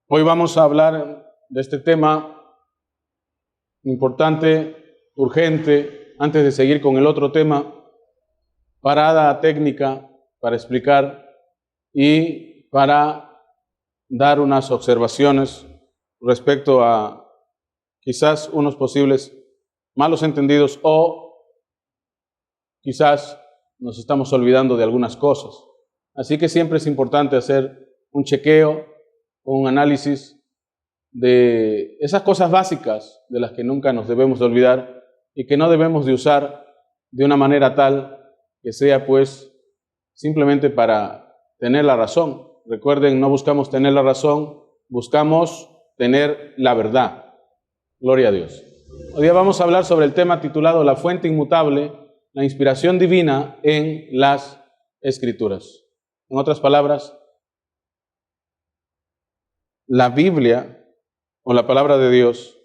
Hoy vamos a hablar de este tema importante, urgente, antes de seguir con el otro tema, parada técnica para explicar y para dar unas observaciones respecto a quizás unos posibles malos entendidos o quizás nos estamos olvidando de algunas cosas. Así que siempre es importante hacer un chequeo, un análisis de esas cosas básicas de las que nunca nos debemos de olvidar y que no debemos de usar de una manera tal que sea pues simplemente para tener la razón. Recuerden, no buscamos tener la razón, buscamos tener la verdad. Gloria a Dios. Hoy día vamos a hablar sobre el tema titulado La fuente inmutable, la inspiración divina en las Escrituras. En otras palabras, la Biblia o la palabra de Dios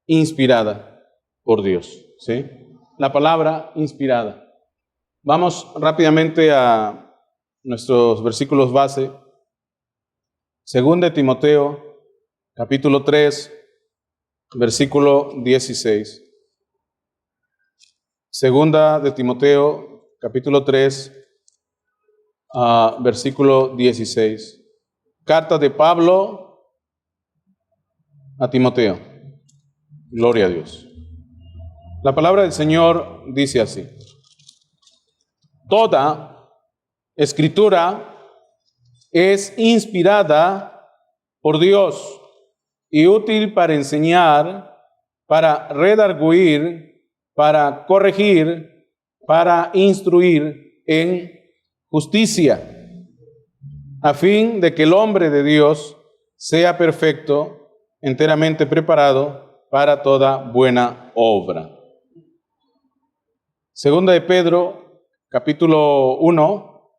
inspirada por Dios, ¿sí? La palabra inspirada. Vamos rápidamente a nuestros versículos base. 2 Timoteo, capítulo 3, versículo 16. 2 Timoteo, capítulo 3, versículo 16. Carta de Pablo a Timoteo. Gloria a Dios. La palabra del Señor dice así: toda escritura es inspirada por Dios y útil para enseñar, para redarguir, para corregir, para instruir en justicia, a fin de que el hombre de Dios sea perfecto, enteramente preparado para toda buena obra. Segunda de Pedro, capítulo 1,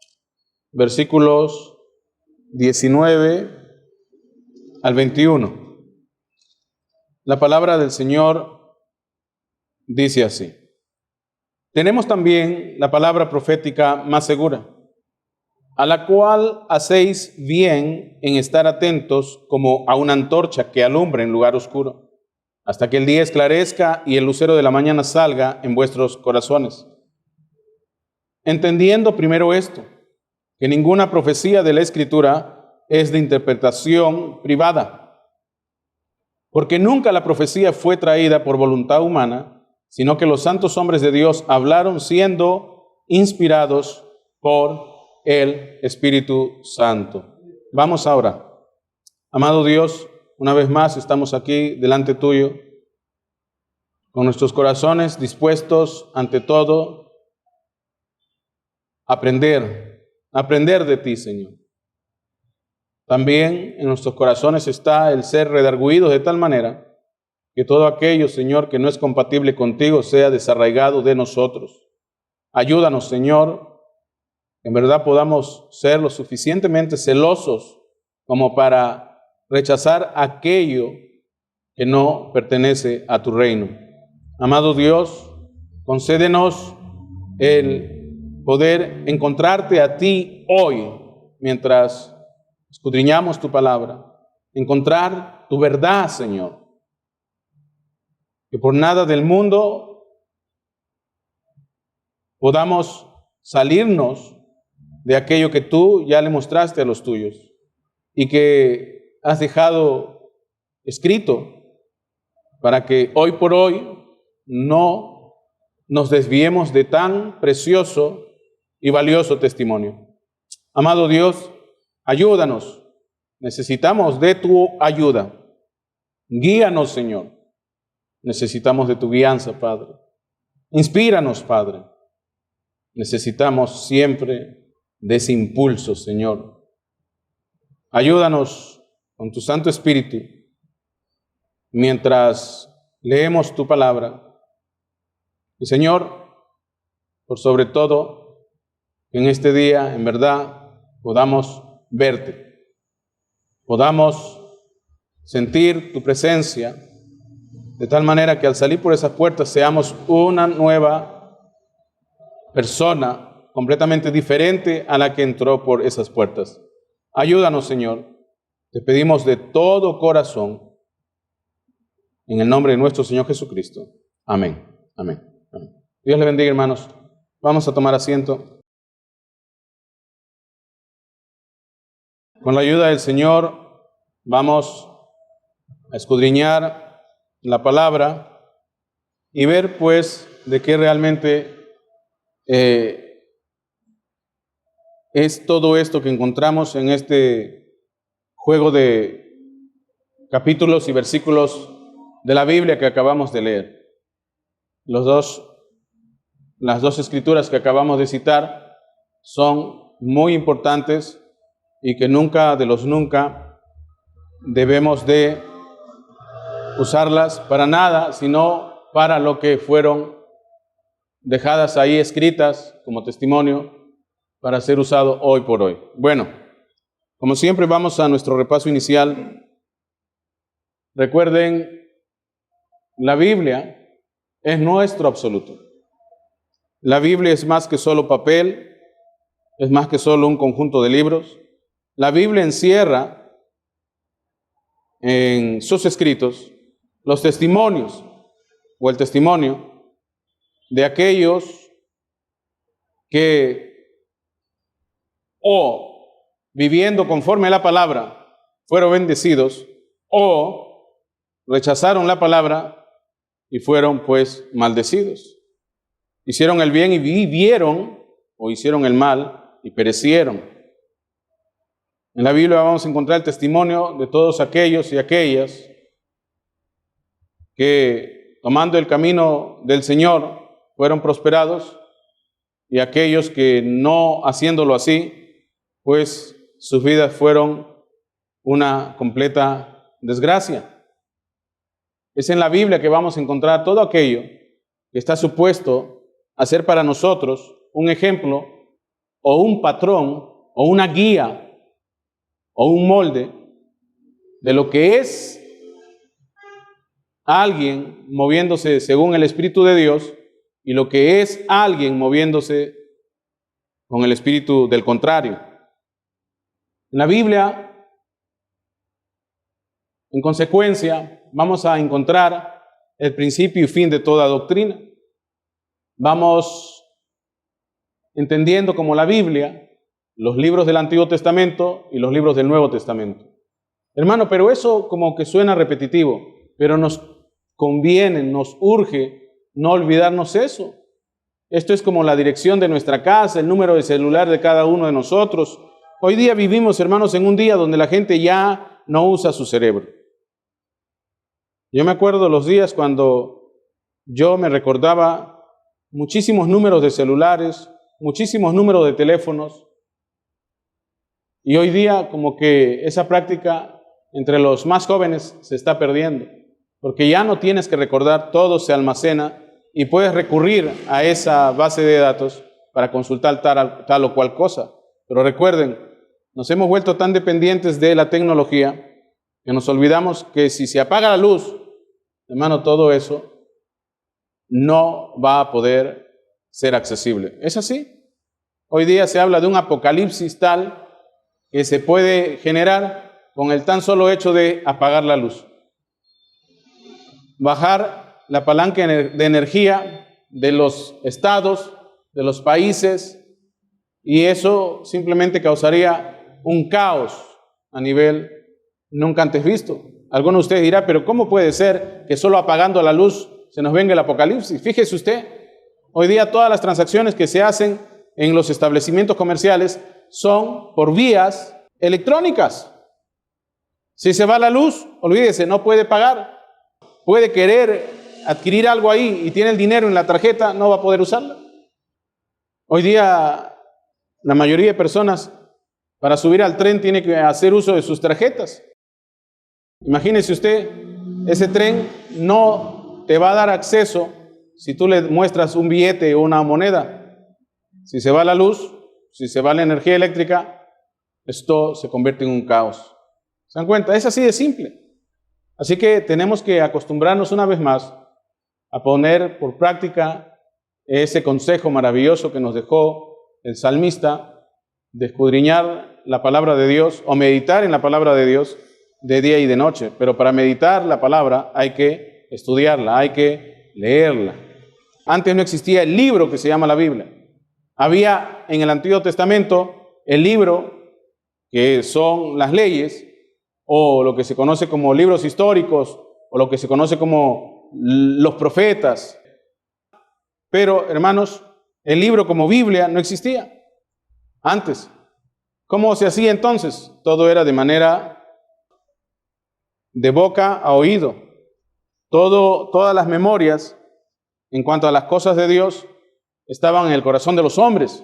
versículos 19 al 21. La palabra del Señor dice así: tenemos también la palabra profética más segura, a la cual hacéis bien en estar atentos como a una antorcha que alumbra en lugar oscuro, hasta que el día esclarezca y el lucero de la mañana salga en vuestros corazones. Entendiendo primero esto, que ninguna profecía de la Escritura es de interpretación privada, porque nunca la profecía fue traída por voluntad humana, sino que los santos hombres de Dios hablaron siendo inspirados por el Espíritu Santo. Vamos ahora. Amado Dios, una vez más estamos aquí delante tuyo, con nuestros corazones dispuestos ante todo a aprender de ti, Señor. También en nuestros corazones está el ser redarguidos de tal manera que todo aquello, Señor, que no es compatible contigo sea desarraigado de nosotros. Ayúdanos, Señor, en verdad podamos ser lo suficientemente celosos como para rechazar aquello que no pertenece a tu reino. Amado Dios, concédenos el poder encontrarte a ti hoy mientras escudriñamos tu palabra, encontrar tu verdad, Señor, que por nada del mundo podamos salirnos de aquello que tú ya le mostraste a los tuyos y que has dejado escrito para que hoy por hoy no nos desviemos de tan precioso y valioso testimonio. Amado Dios, ayúdanos. Necesitamos de tu ayuda. Guíanos, Señor. Necesitamos de tu guianza, Padre. Inspíranos, Padre. Necesitamos siempre de ese impulso, Señor. Ayúdanos con tu Santo Espíritu mientras leemos tu palabra. Y Señor, por sobre todo, que en este día, en verdad, podamos verte, podamos sentir tu presencia, de tal manera que al salir por esas puertas seamos una nueva persona completamente diferente a la que entró por esas puertas. Ayúdanos, Señor. Te pedimos de todo corazón, en el nombre de nuestro Señor Jesucristo. Amén. Amén. Amén. Dios le bendiga, hermanos. Vamos a tomar asiento. Con la ayuda del Señor, vamos a escudriñar la palabra y ver, pues, de qué realmente es todo esto que encontramos en este juego de capítulos y versículos de la Biblia que acabamos de leer. Las dos escrituras que acabamos de citar son muy importantes y que nunca de los nunca debemos de usarlas para nada, sino para lo que fueron dejadas ahí escritas como testimonio para ser usado hoy por hoy. Bueno, como siempre vamos a nuestro repaso inicial. Recuerden, la Biblia es nuestro absoluto. La Biblia es más que solo papel, es más que solo un conjunto de libros. La Biblia encierra en sus escritos los testimonios o el testimonio de aquellos que o viviendo conforme a la palabra fueron bendecidos o rechazaron la palabra y fueron pues maldecidos. Hicieron el bien y vivieron, o hicieron el mal y perecieron. En la Biblia vamos a encontrar el testimonio de todos aquellos y aquellas que tomando el camino del Señor fueron prosperados y aquellos que no haciéndolo así, pues sus vidas fueron una completa desgracia. Es en la Biblia que vamos a encontrar todo aquello que está supuesto a ser para nosotros un ejemplo o un patrón o una guía o un molde de lo que es alguien moviéndose según el Espíritu de Dios y lo que es alguien moviéndose con el espíritu del contrario. En la Biblia, en consecuencia, vamos a encontrar el principio y fin de toda doctrina. Vamos entendiendo como la Biblia los libros del Antiguo Testamento y los libros del Nuevo Testamento. Hermano, pero eso como que suena repetitivo, pero nos conviene, nos urge no olvidarnos eso. Esto es como la dirección de nuestra casa, el número de celular de cada uno de nosotros. Hoy día vivimos, hermanos, en un día donde la gente ya no usa su cerebro. Yo me acuerdo los días cuando yo me recordaba muchísimos números de celulares, muchísimos números de teléfonos. Y hoy día como que esa práctica entre los más jóvenes se está perdiendo, porque ya no tienes que recordar, todo se almacena y puedes recurrir a esa base de datos para consultar tal o cual cosa. Pero recuerden, nos hemos vuelto tan dependientes de la tecnología que nos olvidamos que si se apaga la luz, hermano, todo eso no va a poder ser accesible. ¿Es así? Hoy día se habla de un apocalipsis tal que se puede generar con el tan solo hecho de apagar la luz. Bajar la palanca de energía de los estados, de los países, y eso simplemente causaría un caos a nivel nunca antes visto. Alguno de ustedes dirá, pero ¿cómo puede ser que solo apagando la luz se nos venga el apocalipsis? Fíjese usted, hoy día todas las transacciones que se hacen en los establecimientos comerciales son por vías electrónicas. Si se va la luz, olvídese, no puede pagar. Puede querer adquirir algo ahí y tiene el dinero en la tarjeta, no va a poder usarla. Hoy día la mayoría de personas para subir al tren tiene que hacer uso de sus tarjetas. Imagínese usted, ese tren no te va a dar acceso si tú le muestras un billete o una moneda. Si se va la luz, si se va la energía eléctrica, esto se convierte en un caos. ¿Se dan cuenta? Es así de simple. Así que tenemos que acostumbrarnos una vez más a poner por práctica ese consejo maravilloso que nos dejó el salmista de escudriñar la palabra de Dios o meditar en la palabra de Dios de día y de noche, pero para meditar la palabra hay que estudiarla, hay que leerla. Antes no existía el libro que se llama la Biblia. Había en el Antiguo Testamento el libro que son las leyes, o lo que se conoce como libros históricos, o lo que se conoce como los profetas. Pero, hermanos, el libro como Biblia no existía antes. ¿Cómo se hacía entonces? Todo era de manera de boca a oído. Todas las memorias en cuanto a las cosas de Dios estaban en el corazón de los hombres,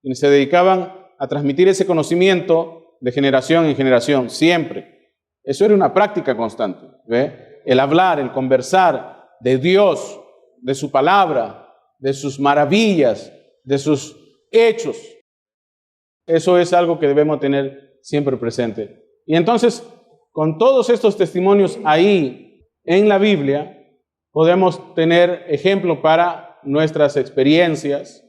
quienes se dedicaban a transmitir ese conocimiento de generación en generación, siempre. Eso era una práctica constante, ¿ve? El hablar, el conversar de Dios, de su palabra, de sus maravillas, de sus hechos. Eso es algo que debemos tener siempre presente. Y entonces, con todos estos testimonios ahí en la Biblia, podemos tener ejemplo para nuestras experiencias,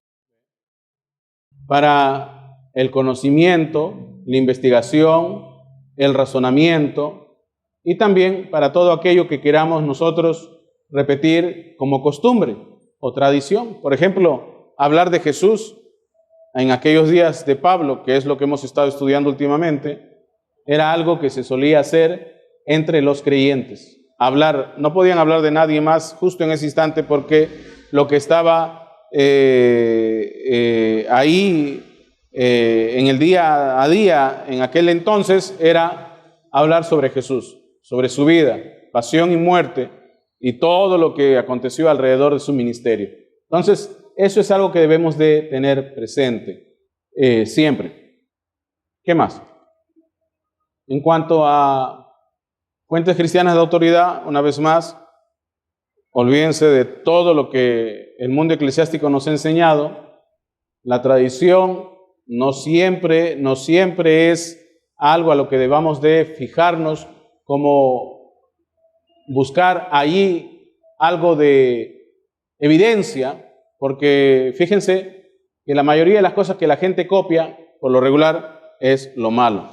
para el conocimiento, la investigación, el razonamiento y también para todo aquello que queramos nosotros repetir como costumbre o tradición. Por ejemplo, hablar de Jesús en aquellos días de Pablo, que es lo que hemos estado estudiando últimamente, era algo que se solía hacer entre los creyentes. No podían hablar de nadie más justo en ese instante porque lo que estaba ahí en el día a día, en aquel entonces, era hablar sobre Jesús, sobre su vida, pasión y muerte y todo lo que aconteció alrededor de su ministerio. Entonces, eso es algo que debemos de tener presente siempre. ¿Qué más? En cuanto a fuentes cristianas de autoridad, una vez más, olvídense de todo lo que el mundo eclesiástico nos ha enseñado. La tradición no siempre es algo a lo que debamos de fijarnos, como buscar allí algo de evidencia, porque fíjense que la mayoría de las cosas que la gente copia, por lo regular, es lo malo.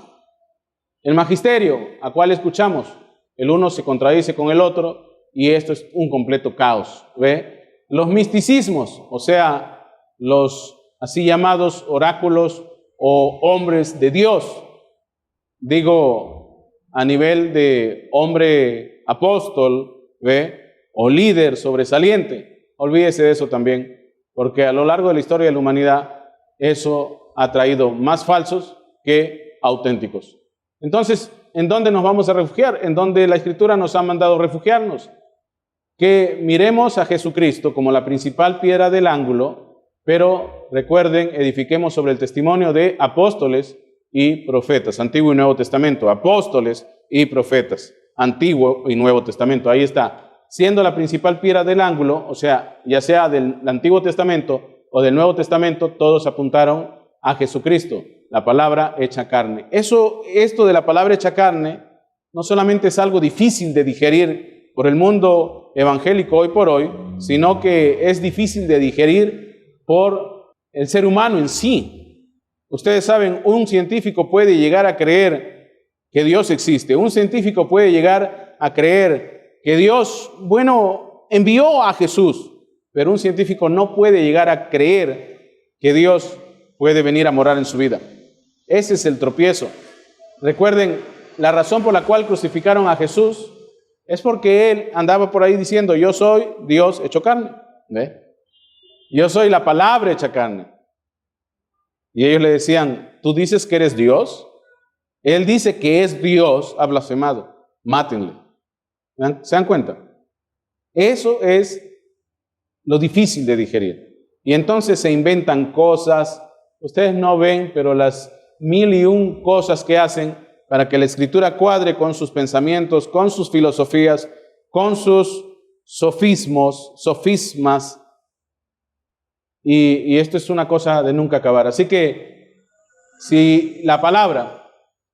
El magisterio, ¿a cuál escuchamos? El uno se contradice con el otro y esto es un completo caos, ¿ve? Los misticismos, o sea, los así llamados oráculos o hombres de Dios, digo a nivel de hombre apóstol, ¿ve? O líder sobresaliente. Olvídese de eso también, porque a lo largo de la historia de la humanidad eso ha traído más falsos que auténticos. Entonces, ¿en dónde nos vamos a refugiar? En donde la Escritura nos ha mandado refugiarnos. Que miremos a Jesucristo como la principal piedra del ángulo, pero recuerden, edifiquemos sobre el testimonio de apóstoles y profetas, Antiguo y Nuevo Testamento, apóstoles y profetas, Antiguo y Nuevo Testamento, ahí está, siendo la principal piedra del ángulo, o sea, ya sea del Antiguo Testamento o del Nuevo Testamento, todos apuntaron a Jesucristo, la palabra hecha carne. Esto de la palabra hecha carne no solamente es algo difícil de digerir por el mundo evangélico hoy por hoy, sino que es difícil de digerir por el ser humano en sí. Ustedes saben, un científico puede llegar a creer que Dios existe. Un científico puede llegar a creer que Dios, envió a Jesús, pero un científico no puede llegar a creer que Dios puede venir a morar en su vida. Ese es el tropiezo. Recuerden, la razón por la cual crucificaron a Jesús es porque Él andaba por ahí diciendo, yo soy Dios hecho carne. ¿Ve? Yo soy la palabra hecha carne. Y ellos le decían, ¿tú dices que eres Dios? Él dice que es Dios, ha blasfemado. Mátenle. ¿Se dan cuenta? Eso es lo difícil de digerir. Y entonces se inventan cosas. Ustedes no ven, pero las 1001 cosas que hacen para que la Escritura cuadre con sus pensamientos, con sus filosofías, con sus sofismas. Y esto es una cosa de nunca acabar. Así que si la palabra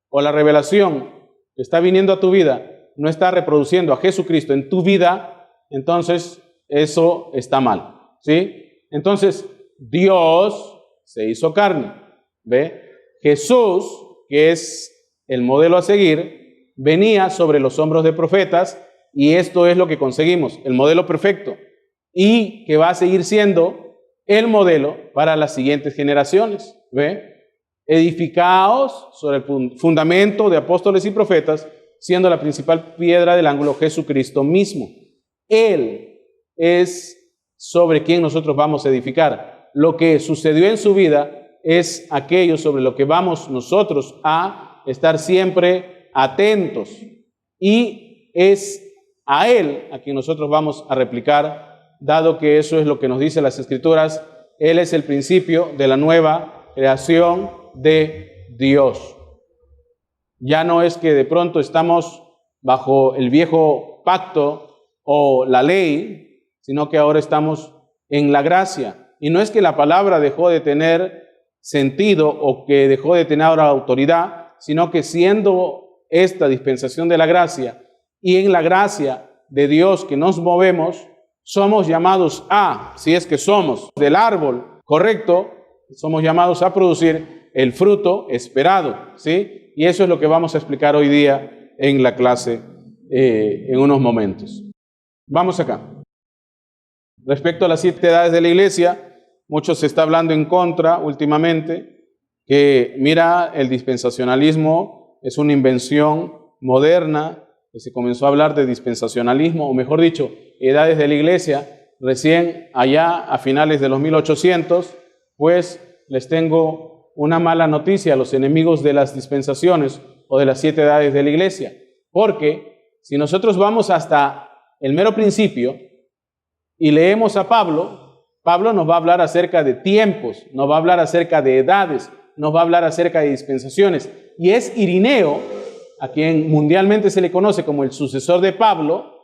o la revelación que está viniendo a tu vida no está reproduciendo a Jesucristo en tu vida, entonces eso está mal, ¿sí? Entonces Dios se hizo carne, ¿ve? Jesús que es el modelo a seguir, venía sobre los hombros de profetas, y esto es lo que conseguimos, el modelo perfecto, y que va a seguir siendo el modelo para las siguientes generaciones. ¿Ve? Edificaos sobre el fundamento de apóstoles y profetas, siendo la principal piedra del ángulo Jesucristo mismo. Él es sobre quien nosotros vamos a edificar. Lo que sucedió en su vida es aquello sobre lo que vamos nosotros a estar siempre atentos, y es a Él a quien nosotros vamos a replicar, dado que eso es lo que nos dice las Escrituras. Él es el principio de la nueva creación de Dios. Ya no es que de pronto estamos bajo el viejo pacto o la ley, sino que ahora estamos en la gracia. Y no es que la palabra dejó de tener sentido o que dejó de tener ahora autoridad, sino que siendo esta dispensación de la gracia y en la gracia de Dios que nos movemos, somos llamados a, si es que somos del árbol correcto, somos llamados a producir el fruto esperado, ¿sí? Y eso es lo que vamos a explicar hoy día en la clase en unos momentos. Vamos acá. Respecto a las 7 edades de la iglesia, mucho se está hablando en contra últimamente, que mira, el dispensacionalismo es una invención moderna, que se comenzó a hablar de dispensacionalismo, o mejor dicho, edades de la iglesia, recién allá a finales de los 1800, pues les tengo una mala noticia a los enemigos de las dispensaciones o de las 7 edades de la iglesia, porque si nosotros vamos hasta el mero principio y leemos a Pablo, Pablo nos va a hablar acerca de tiempos, nos va a hablar acerca de edades, nos va a hablar acerca de dispensaciones, y es Irineo, a quien mundialmente se le conoce como el sucesor de Pablo,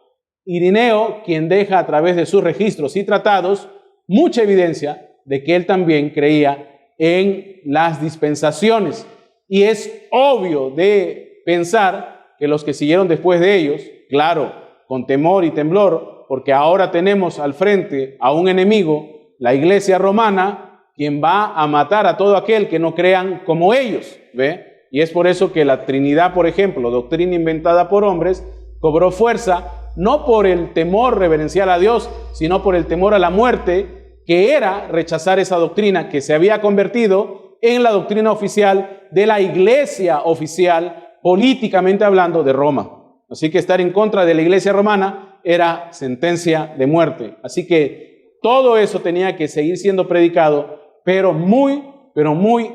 Irineo quien deja a través de sus registros y tratados mucha evidencia de que él también creía en las dispensaciones. Y es obvio de pensar que los que siguieron después de ellos, claro, con temor y temblor, porque ahora tenemos al frente a un enemigo, la iglesia romana, quien va a matar a todo aquel que no crean como ellos, ¿ve? Y es por eso que la Trinidad, por ejemplo, doctrina inventada por hombres, cobró fuerza, no por el temor reverencial a Dios, sino por el temor a la muerte, que era rechazar esa doctrina que se había convertido en la doctrina oficial de la iglesia oficial, políticamente hablando, de Roma. Así que estar en contra de la iglesia romana era sentencia de muerte. Así que todo eso tenía que seguir siendo predicado, pero muy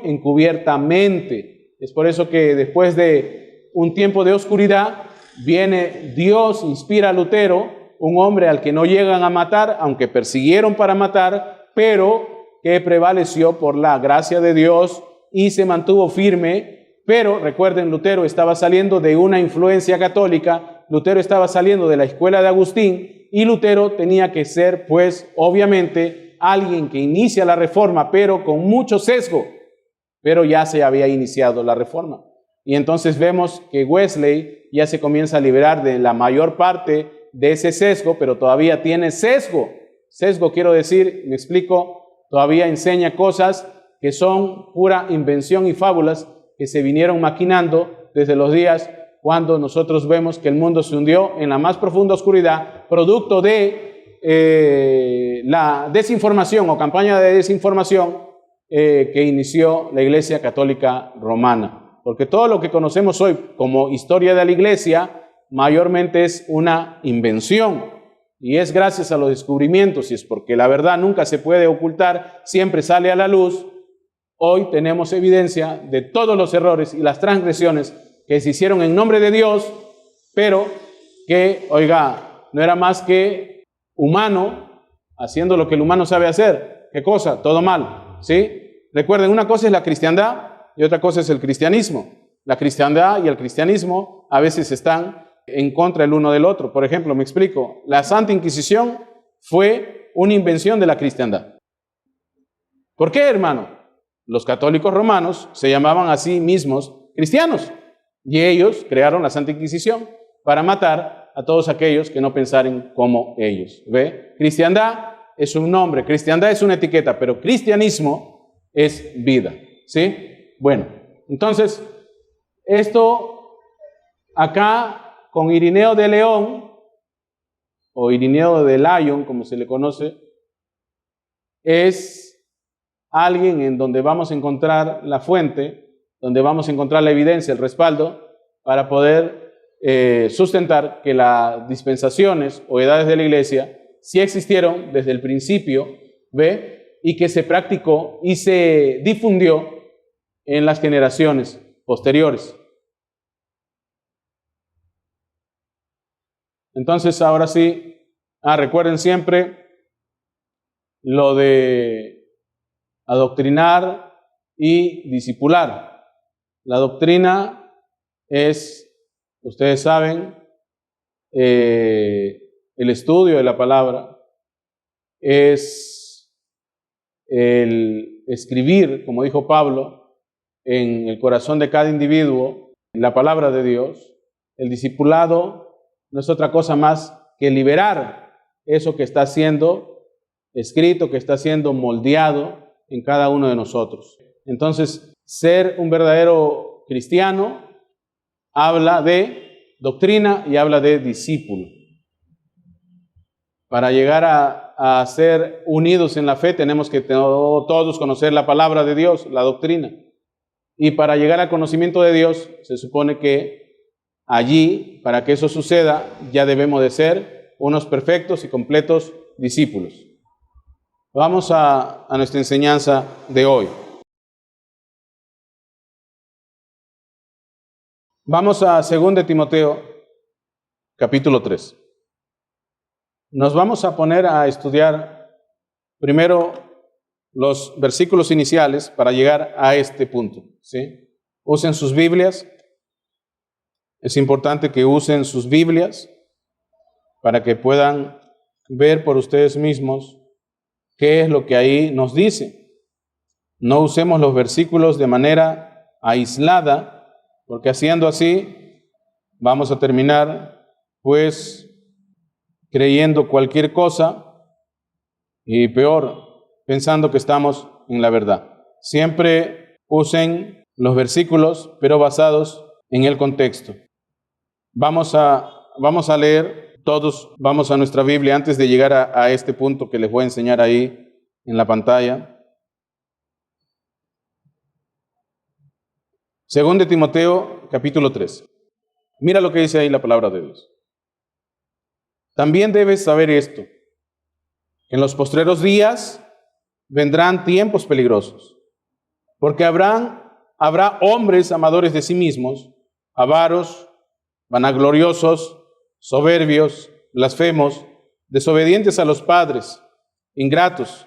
encubiertamente. Es por eso que después de un tiempo de oscuridad, viene Dios, inspira a Lutero, un hombre al que no llegan a matar, aunque persiguieron para matar, pero que prevaleció por la gracia de Dios y se mantuvo firme. Pero recuerden, Lutero estaba saliendo de una influencia católica, Lutero estaba saliendo de la escuela de Agustín, y Lutero tenía que ser, pues, obviamente, alguien que inicia la reforma, pero con mucho sesgo, pero ya se había iniciado la reforma. Y entonces vemos que Wesley ya se comienza a liberar de la mayor parte de ese sesgo, pero todavía tiene sesgo. Sesgo quiero decir, me explico, todavía enseña cosas que son pura invención y fábulas que se vinieron maquinando desde los días cuando nosotros vemos que el mundo se hundió en la más profunda oscuridad, producto de la desinformación o campaña de desinformación que inició la Iglesia Católica Romana. Porque todo lo que conocemos hoy como historia de la Iglesia mayormente es una invención, y es gracias a los descubrimientos, y es porque la verdad nunca se puede ocultar, siempre sale a la luz. Hoy tenemos evidencia de todos los errores y las transgresiones que se hicieron en nombre de Dios, pero que, oiga, no era más que humano haciendo lo que el humano sabe hacer. ¿Qué cosa? Todo mal, ¿sí? Recuerden, una cosa es la cristiandad y otra cosa es el cristianismo. La cristiandad y el cristianismo a veces están en contra el uno del otro. Por ejemplo, me explico, la Santa Inquisición fue una invención de la cristiandad. ¿Por qué, hermano? Los católicos romanos se llamaban a sí mismos cristianos y ellos crearon la Santa Inquisición para matar a todos aquellos que no pensaran como ellos. ¿Ve? Cristiandad es un nombre, cristiandad es una etiqueta, pero cristianismo es vida, ¿sí? Bueno, entonces Esto acá con Irineo de León, o Irineo de Lyon, como se le conoce, es alguien en donde vamos a encontrar la fuente, donde vamos a encontrar la evidencia, el respaldo, para poder sustentar que las dispensaciones o edades de la iglesia sí existieron desde el principio, ¿ve? Y que se practicó y se difundió en las generaciones posteriores. Entonces, ahora sí, recuerden siempre lo de adoctrinar y discipular. La doctrina es, ustedes saben, el estudio de la palabra, es el escribir, como dijo Pablo, en el corazón de cada individuo la palabra de Dios. El discipulado no es otra cosa más que liberar eso que está siendo escrito, que está siendo moldeado en cada uno de nosotros. Entonces, ser un verdadero cristiano habla de doctrina y habla de discípulo. Para llegar a ser unidos en la fe tenemos que todos conocer la palabra de Dios, la doctrina. Y para llegar al conocimiento de Dios, se supone que allí, para que eso suceda, ya debemos de ser unos perfectos y completos discípulos. Vamos a nuestra enseñanza de hoy. Vamos a 2 Timoteo, capítulo 3. Nos vamos a poner a estudiar primero los versículos iniciales para llegar a este punto, ¿sí? Usen sus Biblias. Es importante que usen sus Biblias para que puedan ver por ustedes mismos qué es lo que ahí nos dice. No usemos los versículos de manera aislada, porque haciendo así vamos a terminar pues creyendo cualquier cosa y peor, pensando que estamos en la verdad. Siempre usen los versículos, pero basados en el contexto. Vamos a leer todos, vamos a nuestra Biblia antes de llegar a este punto que les voy a enseñar ahí en la pantalla. 2 Timoteo, capítulo 3. Mira lo que dice ahí la palabra de Dios. También debes saber esto: en los postreros días vendrán tiempos peligrosos, porque habrá hombres amadores de sí mismos, avaros, vanagloriosos, soberbios, blasfemos, desobedientes a los padres, ingratos,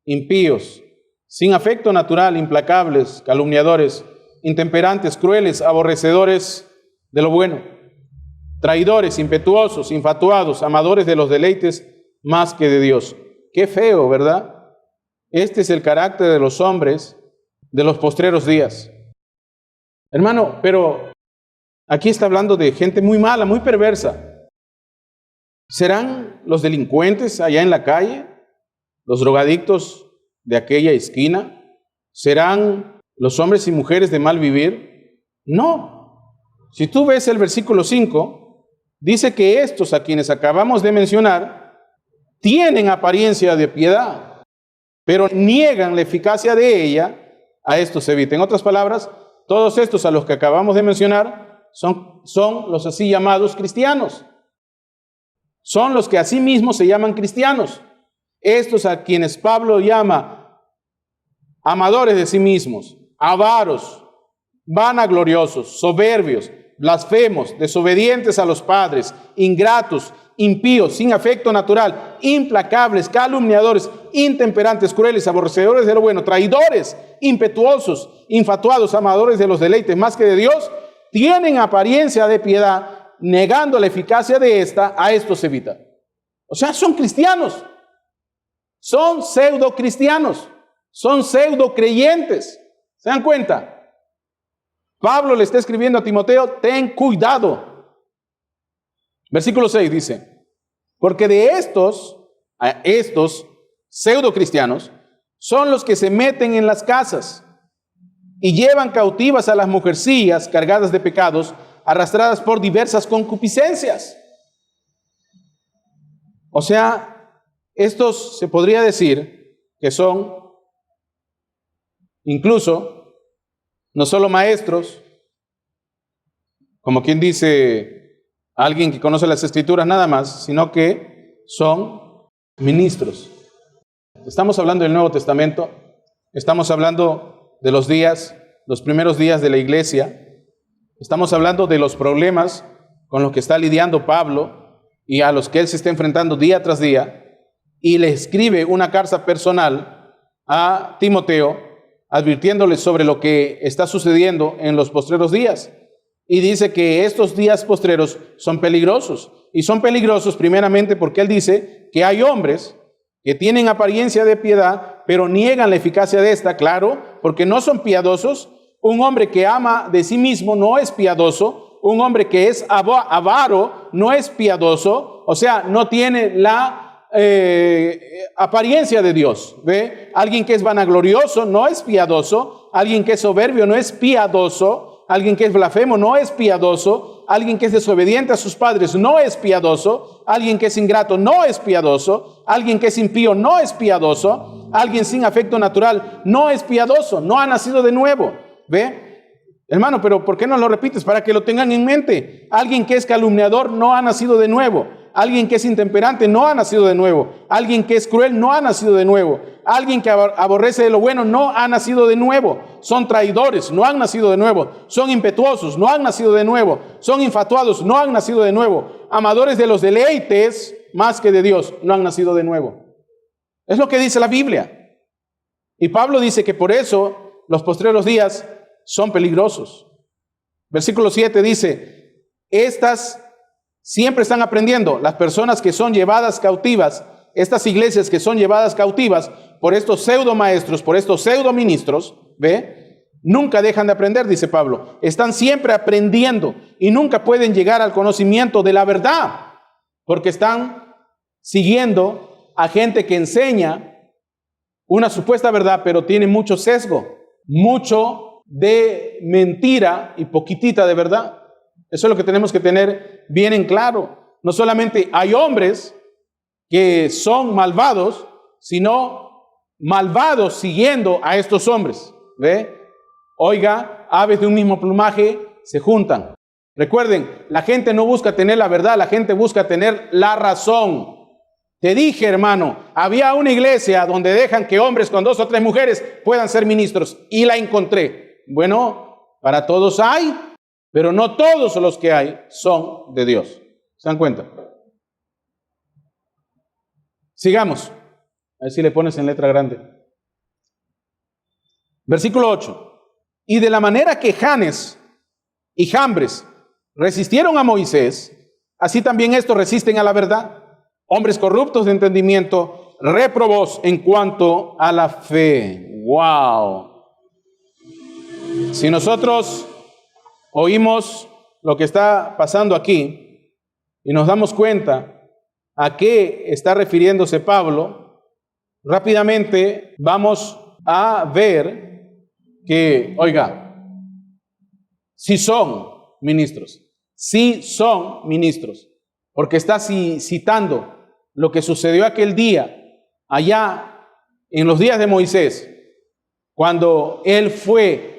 impíos, sin afecto natural, implacables, calumniadores, intemperantes, crueles, aborrecedores de lo bueno, traidores, impetuosos, infatuados, amadores de los deleites más que de Dios. Qué feo, ¿verdad? Este es el carácter de los hombres de los postreros días. Hermano, pero aquí está hablando de gente muy mala, muy perversa. ¿Serán los delincuentes allá en la calle? ¿Los drogadictos de aquella esquina? ¿Serán los hombres y mujeres de mal vivir? No. Si tú ves el versículo 5, dice que estos a quienes acabamos de mencionar tienen apariencia de piedad, pero niegan la eficacia de ella. A estos se evita. En otras palabras, todos estos a los que acabamos de mencionar son los así llamados cristianos. Son los que a sí mismos se llaman cristianos. Estos a quienes Pablo llama amadores de sí mismos, avaros, vanagloriosos, soberbios, blasfemos, desobedientes a los padres, ingratos, impíos, sin afecto natural, implacables, calumniadores, intemperantes, crueles, aborrecedores de lo bueno, traidores, impetuosos, infatuados, amadores de los deleites más que de Dios, tienen apariencia de piedad, negando la eficacia de esta. A estos se evita. O sea, son cristianos, son pseudo cristianos, son pseudo creyentes. ¿Se dan cuenta? Pablo le está escribiendo a Timoteo: ten cuidado. Versículo 6 dice: porque de estos pseudo cristianos son los que se meten en las casas y llevan cautivas a las mujercillas cargadas de pecados, arrastradas por diversas concupiscencias. O sea, estos se podría decir que son incluso no solo maestros, como quien dice alguien que conoce las Escrituras nada más, sino que son ministros. Estamos hablando del Nuevo Testamento, estamos hablando de los días, los primeros días de la iglesia, estamos hablando de los problemas con los que está lidiando Pablo y a los que él se está enfrentando día tras día, y le escribe una carta personal a Timoteo, advirtiéndole sobre lo que está sucediendo en los postreros días. Y dice que estos días postreros son peligrosos. Y son peligrosos primeramente porque él dice que hay hombres que tienen apariencia de piedad, pero niegan la eficacia de esta, claro, porque no son piadosos. Un hombre que ama de sí mismo no es piadoso. Un hombre que es avaro no es piadoso. O sea, no tiene la apariencia de Dios. ¿Ve? Alguien que es vanaglorioso no es piadoso. Alguien que es soberbio no es piadoso. Alguien que es blasfemo no es piadoso. Alguien que es desobediente a sus padres no es piadoso. Alguien que es ingrato no es piadoso. Alguien que es impío no es piadoso. Alguien sin afecto natural no es piadoso. No ha nacido de nuevo. ¿Ve? Hermano, pero ¿por qué no lo repites? Para que lo tengan en mente. Alguien que es calumniador no ha nacido de nuevo. Alguien que es intemperante no ha nacido de nuevo. Alguien que es cruel no ha nacido de nuevo. Alguien que aborrece de lo bueno no ha nacido de nuevo. Son traidores, no han nacido de nuevo. Son impetuosos, no han nacido de nuevo. Son infatuados, no han nacido de nuevo. Amadores de los deleites más que de Dios, no han nacido de nuevo. Es lo que dice la Biblia. Y Pablo dice que por eso los postreros días son peligrosos. Versículo 7 dice, estas siempre están aprendiendo, las personas que son llevadas cautivas, estas iglesias que son llevadas cautivas por estos pseudo maestros, por estos pseudo ministros, ¿ve? Nunca dejan de aprender, dice Pablo. Están siempre aprendiendo y nunca pueden llegar al conocimiento de la verdad, porque están siguiendo a gente que enseña una supuesta verdad, pero tiene mucho sesgo, mucho de mentira y poquitita de verdad. Eso es lo que tenemos que tener bien en claro. No solamente hay hombres que son malvados, sino malvados siguiendo a estos hombres. ¿Ve? Oiga, aves de un mismo plumaje se juntan. Recuerden, la gente no busca tener la verdad, la gente busca tener la razón. Te dije, hermano, había una iglesia donde dejan que hombres con 2 o 3 mujeres puedan ser ministros, y la encontré. Bueno, para todos hay, pero no todos los que hay son de Dios. ¿Se dan cuenta? Sigamos. A ver si le pones en letra grande. Versículo 8. Y de la manera que Janes y Jambres resistieron a Moisés, así también estos resisten a la verdad. Hombres corruptos de entendimiento, réprobos en cuanto a la fe. ¡Wow! Si nosotros oímos lo que está pasando aquí y nos damos cuenta a qué está refiriéndose Pablo, rápidamente vamos a ver que, oiga, sí son ministros, porque está citando lo que sucedió aquel día, allá en los días de Moisés, cuando él fue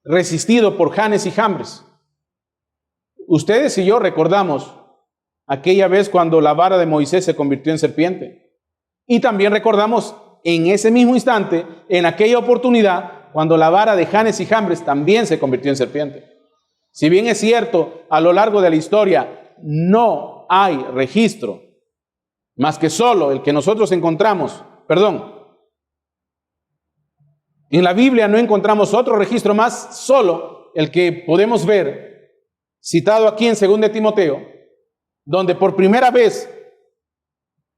resistido por Janes y Jambres. Ustedes y yo recordamos aquella vez cuando la vara de Moisés se convirtió en serpiente. Y también recordamos en ese mismo instante, en aquella oportunidad, cuando la vara de Janes y Jambres también se convirtió en serpiente. Si bien es cierto, a lo largo de la historia no hay registro, más que solo el que nosotros encontramos, en la Biblia no encontramos otro registro más, solo el que podemos ver, citado aquí en 2 Timoteo, donde por primera vez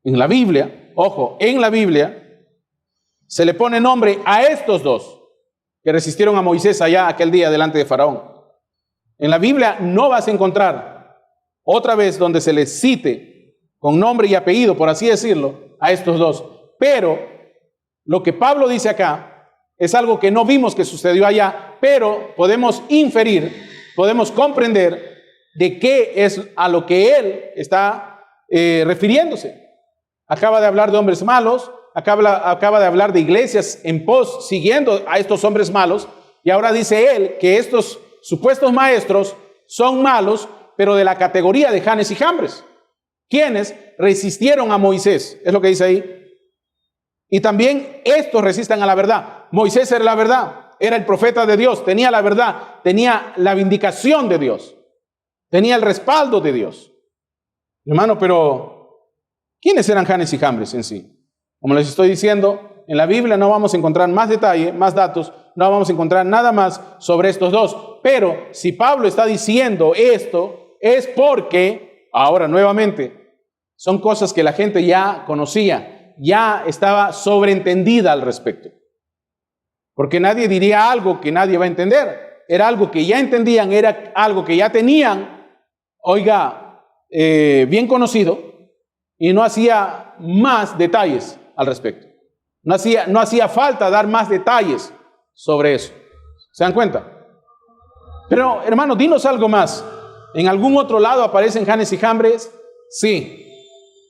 en la Biblia, ojo, en la Biblia, se le pone nombre a estos dos que resistieron a Moisés allá aquel día delante de Faraón. En la Biblia no vas a encontrar otra vez donde se les cite con nombre y apellido, por así decirlo, a estos dos. Pero lo que Pablo dice acá Es algo que no vimos que sucedió allá, pero podemos inferir, podemos comprender de qué es a lo que él está refiriéndose. Acaba de hablar de hombres malos, acaba de hablar de iglesias en pos, siguiendo a estos hombres malos, y ahora dice él que estos supuestos maestros son malos, pero de la categoría de Janes y Jambres, quienes resistieron a Moisés, es lo que dice ahí. Y también estos resisten a la verdad. Moisés era la verdad, era el profeta de Dios, tenía la verdad, tenía la vindicación de Dios, tenía el respaldo de Dios. Hermano, pero ¿quiénes eran Janes y Jambres en sí? Como les estoy diciendo, en la Biblia no vamos a encontrar más detalle, más datos, no vamos a encontrar nada más sobre estos dos. Pero si Pablo está diciendo esto, es porque, ahora nuevamente, son cosas que la gente ya conocía, ya estaba sobreentendida al respecto. Porque nadie diría algo que nadie va a entender. Era algo que ya entendían, era algo que ya tenían, bien conocido, y no hacía más detalles al respecto. No hacía falta dar más detalles sobre eso. ¿Se dan cuenta? Pero, hermano, dinos algo más. ¿En algún otro lado aparecen Janes y Jambres? Sí,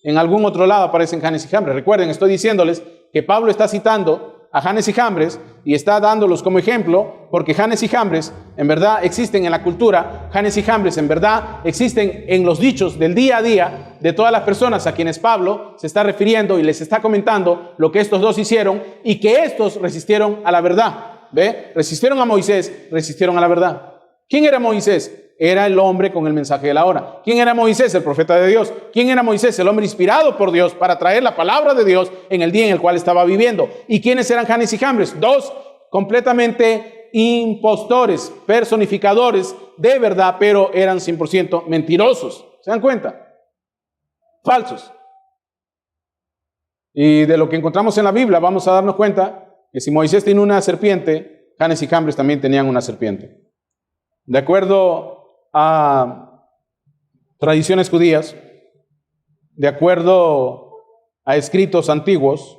en algún otro lado aparecen Janes y Jambres. Recuerden, estoy diciéndoles que Pablo está citando a Janes y Jambres y está dándolos como ejemplo, porque Janes y Jambres en verdad existen en la cultura, Janes y Jambres en verdad existen en los dichos del día a día de todas las personas a quienes Pablo se está refiriendo y les está comentando lo que estos dos hicieron y que estos resistieron a la verdad. ¿Ve? Resistieron a Moisés, resistieron a la verdad. ¿Quién era Moisés? Era el hombre con el mensaje de la hora. ¿Quién era Moisés? El profeta de Dios. ¿Quién era Moisés? El hombre inspirado por Dios para traer la palabra de Dios en el día en el cual estaba viviendo. ¿Y quiénes eran Janes y Jambres? Dos completamente impostores, personificadores de verdad, pero eran 100% mentirosos. ¿Se dan cuenta? Falsos. Y de lo que encontramos en la Biblia vamos a darnos cuenta que si Moisés tiene una serpiente, Janes y Jambres también tenían una serpiente. De acuerdo a tradiciones judías, de acuerdo a escritos antiguos,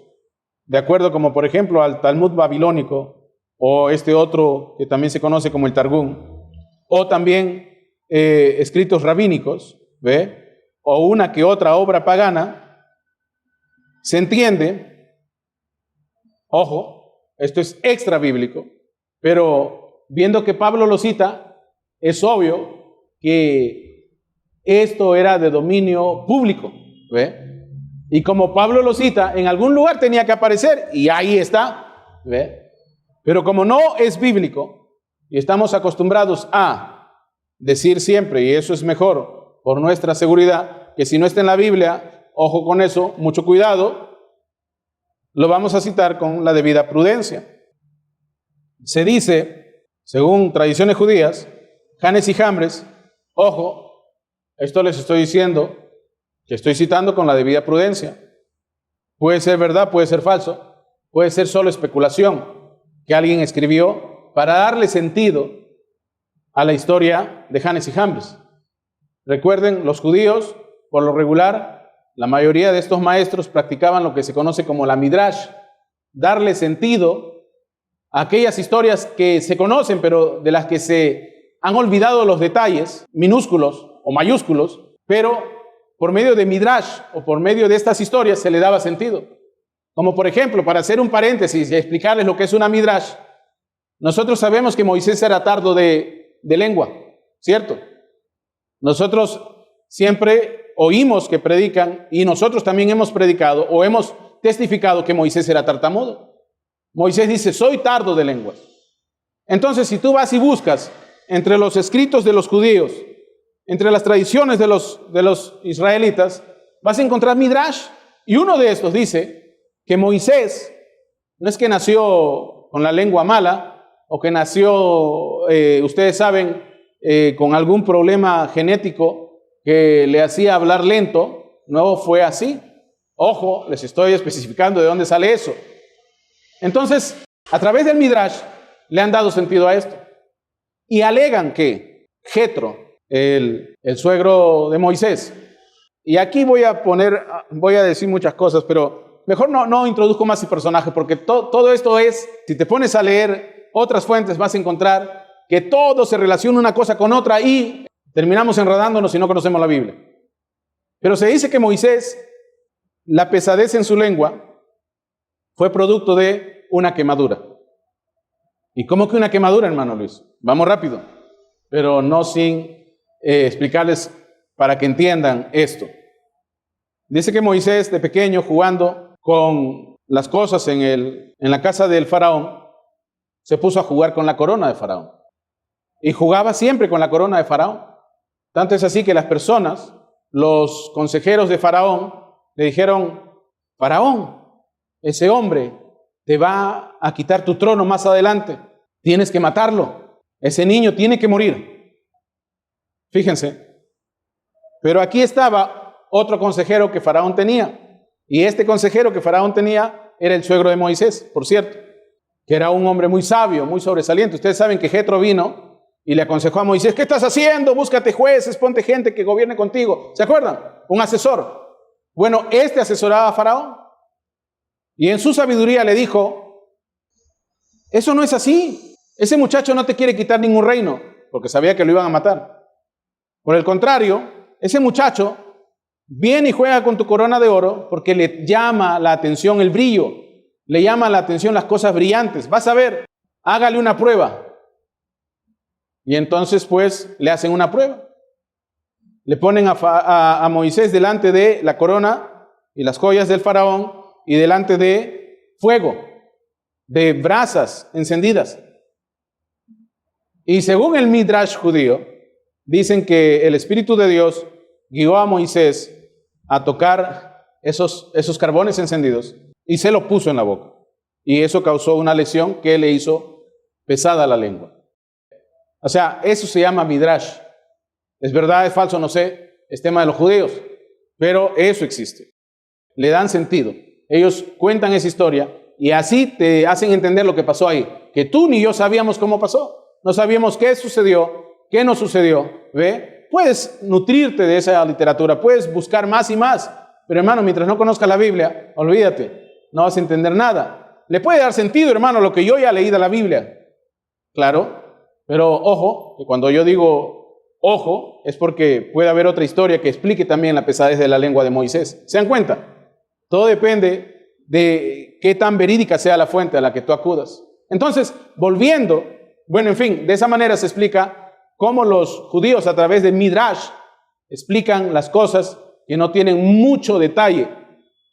de acuerdo como por ejemplo al Talmud babilónico o este otro que también se conoce como el Targum, o también escritos rabínicos, ¿ve? O una que otra obra pagana, se entiende, ojo, esto es extra bíblico, pero viendo que Pablo lo cita, es obvio que esto era de dominio público, ¿ve? Y como Pablo lo cita, en algún lugar tenía que aparecer y ahí está, ¿ve? Pero como no es bíblico y estamos acostumbrados a decir siempre, y eso es mejor por nuestra seguridad, que si no está en la Biblia, ojo con eso, mucho cuidado, lo vamos a citar con la debida prudencia. Se dice, según tradiciones judías, Janes y Jambres, ojo, esto les estoy diciendo, que estoy citando con la debida prudencia. Puede ser verdad, puede ser falso, puede ser solo especulación que alguien escribió para darle sentido a la historia de Janes y Jambres. Recuerden, los judíos, por lo regular, la mayoría de estos maestros practicaban lo que se conoce como la midrash, darle sentido a aquellas historias que se conocen, pero de las que se han olvidado los detalles minúsculos o mayúsculos, pero por medio de midrash o por medio de estas historias se le daba sentido. Como por ejemplo, para hacer un paréntesis y explicarles lo que es una midrash, nosotros sabemos que Moisés era tardo de lengua, ¿cierto? Nosotros siempre oímos que predican y nosotros también hemos predicado o hemos testificado que Moisés era tartamudo. Moisés dice, soy tardo de lengua. Entonces, si tú vas y buscas entre los escritos de los judíos, entre las tradiciones de los israelitas, vas a encontrar midrash. Y uno de estos dice que Moisés no es que nació con la lengua mala o que nació, ustedes saben, con algún problema genético que le hacía hablar lento. No fue así. Ojo, les estoy especificando de dónde sale eso. Entonces, a través del midrash le han dado sentido a esto. Y alegan que Jetro, el suegro de Moisés, y aquí voy a decir muchas cosas, pero mejor no introduzco más el personaje, porque todo esto es, si te pones a leer otras fuentes, vas a encontrar que todo se relaciona una cosa con otra y terminamos enredándonos si no conocemos la Biblia. Pero se dice que Moisés, la pesadez en su lengua, fue producto de una quemadura. ¿Y cómo que una quemadura, hermano Luis? Vamos rápido, pero no sin explicarles para que entiendan esto. Dice que Moisés, de pequeño, jugando con las cosas en la casa del faraón, se puso a jugar con la corona de faraón. Y jugaba siempre con la corona de faraón. Tanto es así que las personas, los consejeros de faraón, le dijeron: faraón, ese hombre te va a quitar tu trono más adelante. Tienes que matarlo. Ese niño tiene que morir. Fíjense. Pero aquí estaba otro consejero que faraón tenía. Y este consejero que faraón tenía era el suegro de Moisés, por cierto, que era un hombre muy sabio, muy sobresaliente. Ustedes saben que Jetro vino y le aconsejó a Moisés: ¿qué estás haciendo? Búscate jueces, ponte gente que gobierne contigo. ¿Se acuerdan? Un asesor. Bueno, este asesoraba a faraón. Y en su sabiduría le dijo: eso no es así. Ese muchacho no te quiere quitar ningún reino, porque sabía que lo iban a matar. Por el contrario, ese muchacho viene y juega con tu corona de oro porque le llama la atención el brillo, le llama la atención las cosas brillantes. Vas a ver, hágale una prueba. Y entonces pues le hacen una prueba. Le ponen a Moisés delante de la corona y las joyas del faraón y delante de fuego, de brasas encendidas. Y según el Midrash judío, dicen que el Espíritu de Dios guió a Moisés a tocar esos carbones encendidos y se lo puso en la boca. Y eso causó una lesión que le hizo pesada la lengua. O sea, eso se llama Midrash. ¿Es verdad, es falso? No sé, es tema de los judíos, pero eso existe. Le dan sentido. Ellos cuentan esa historia y así te hacen entender lo que pasó ahí, que tú ni yo sabíamos cómo pasó. No sabíamos qué sucedió, qué no sucedió. ¿Ve? Puedes nutrirte de esa literatura, puedes buscar más y más, pero hermano, mientras no conozcas la Biblia, olvídate, no vas a entender nada. Le puede dar sentido, hermano, lo que yo ya leí de la Biblia. Claro, pero ojo, que cuando yo digo ojo, es porque puede haber otra historia que explique también la pesadez de la lengua de Moisés. ¿Se dan cuenta? Todo depende de qué tan verídica sea la fuente a la que tú acudas. Entonces, volviendo, bueno, en fin, de esa manera se explica cómo los judíos a través de Midrash explican las cosas que no tienen mucho detalle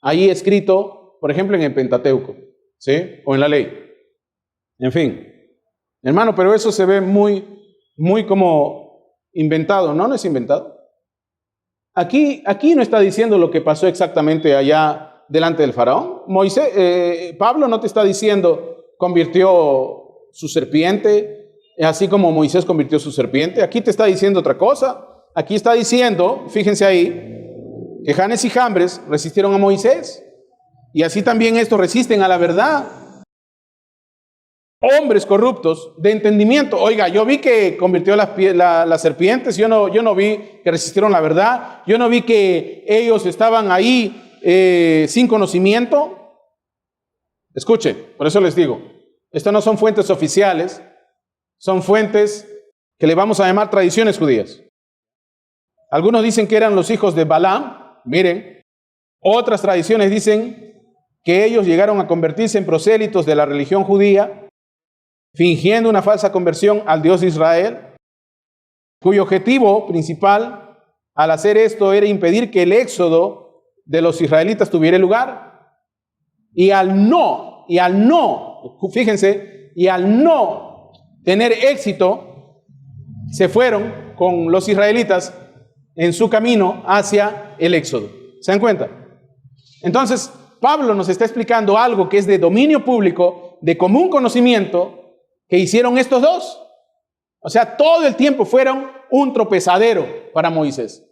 ahí escrito, por ejemplo, en el Pentateuco, ¿sí? O en la ley. En fin, hermano, pero eso se ve muy como inventado, ¿no? No es inventado. Aquí no está diciendo lo que pasó exactamente allá delante del faraón. Pablo no te está diciendo convirtió su serpiente, así como Moisés convirtió su serpiente. Aquí te está diciendo otra cosa. Aquí está diciendo, fíjense ahí, que Janes y Jambres resistieron a Moisés. Y así también estos resisten a la verdad. Hombres corruptos de entendimiento. Oiga, yo vi que convirtió las serpientes. Yo no vi que resistieron la verdad. Yo no vi que ellos estaban ahí sin conocimiento. Escuchen, por eso les digo, estas no son fuentes oficiales, son fuentes que le vamos a llamar tradiciones judías. Algunos dicen que eran los hijos de Balaam, miren. Otras tradiciones dicen que ellos llegaron a convertirse en prosélitos de la religión judía, fingiendo una falsa conversión al Dios de Israel, cuyo objetivo principal al hacer esto era impedir que el éxodo de los israelitas tuviera lugar. Y al no tener éxito, se fueron con los israelitas en su camino hacia el éxodo. ¿Se dan cuenta? Entonces, Pablo nos está explicando algo que es de dominio público, de común conocimiento, que hicieron estos dos. O sea, todo el tiempo fueron un tropezadero para Moisés.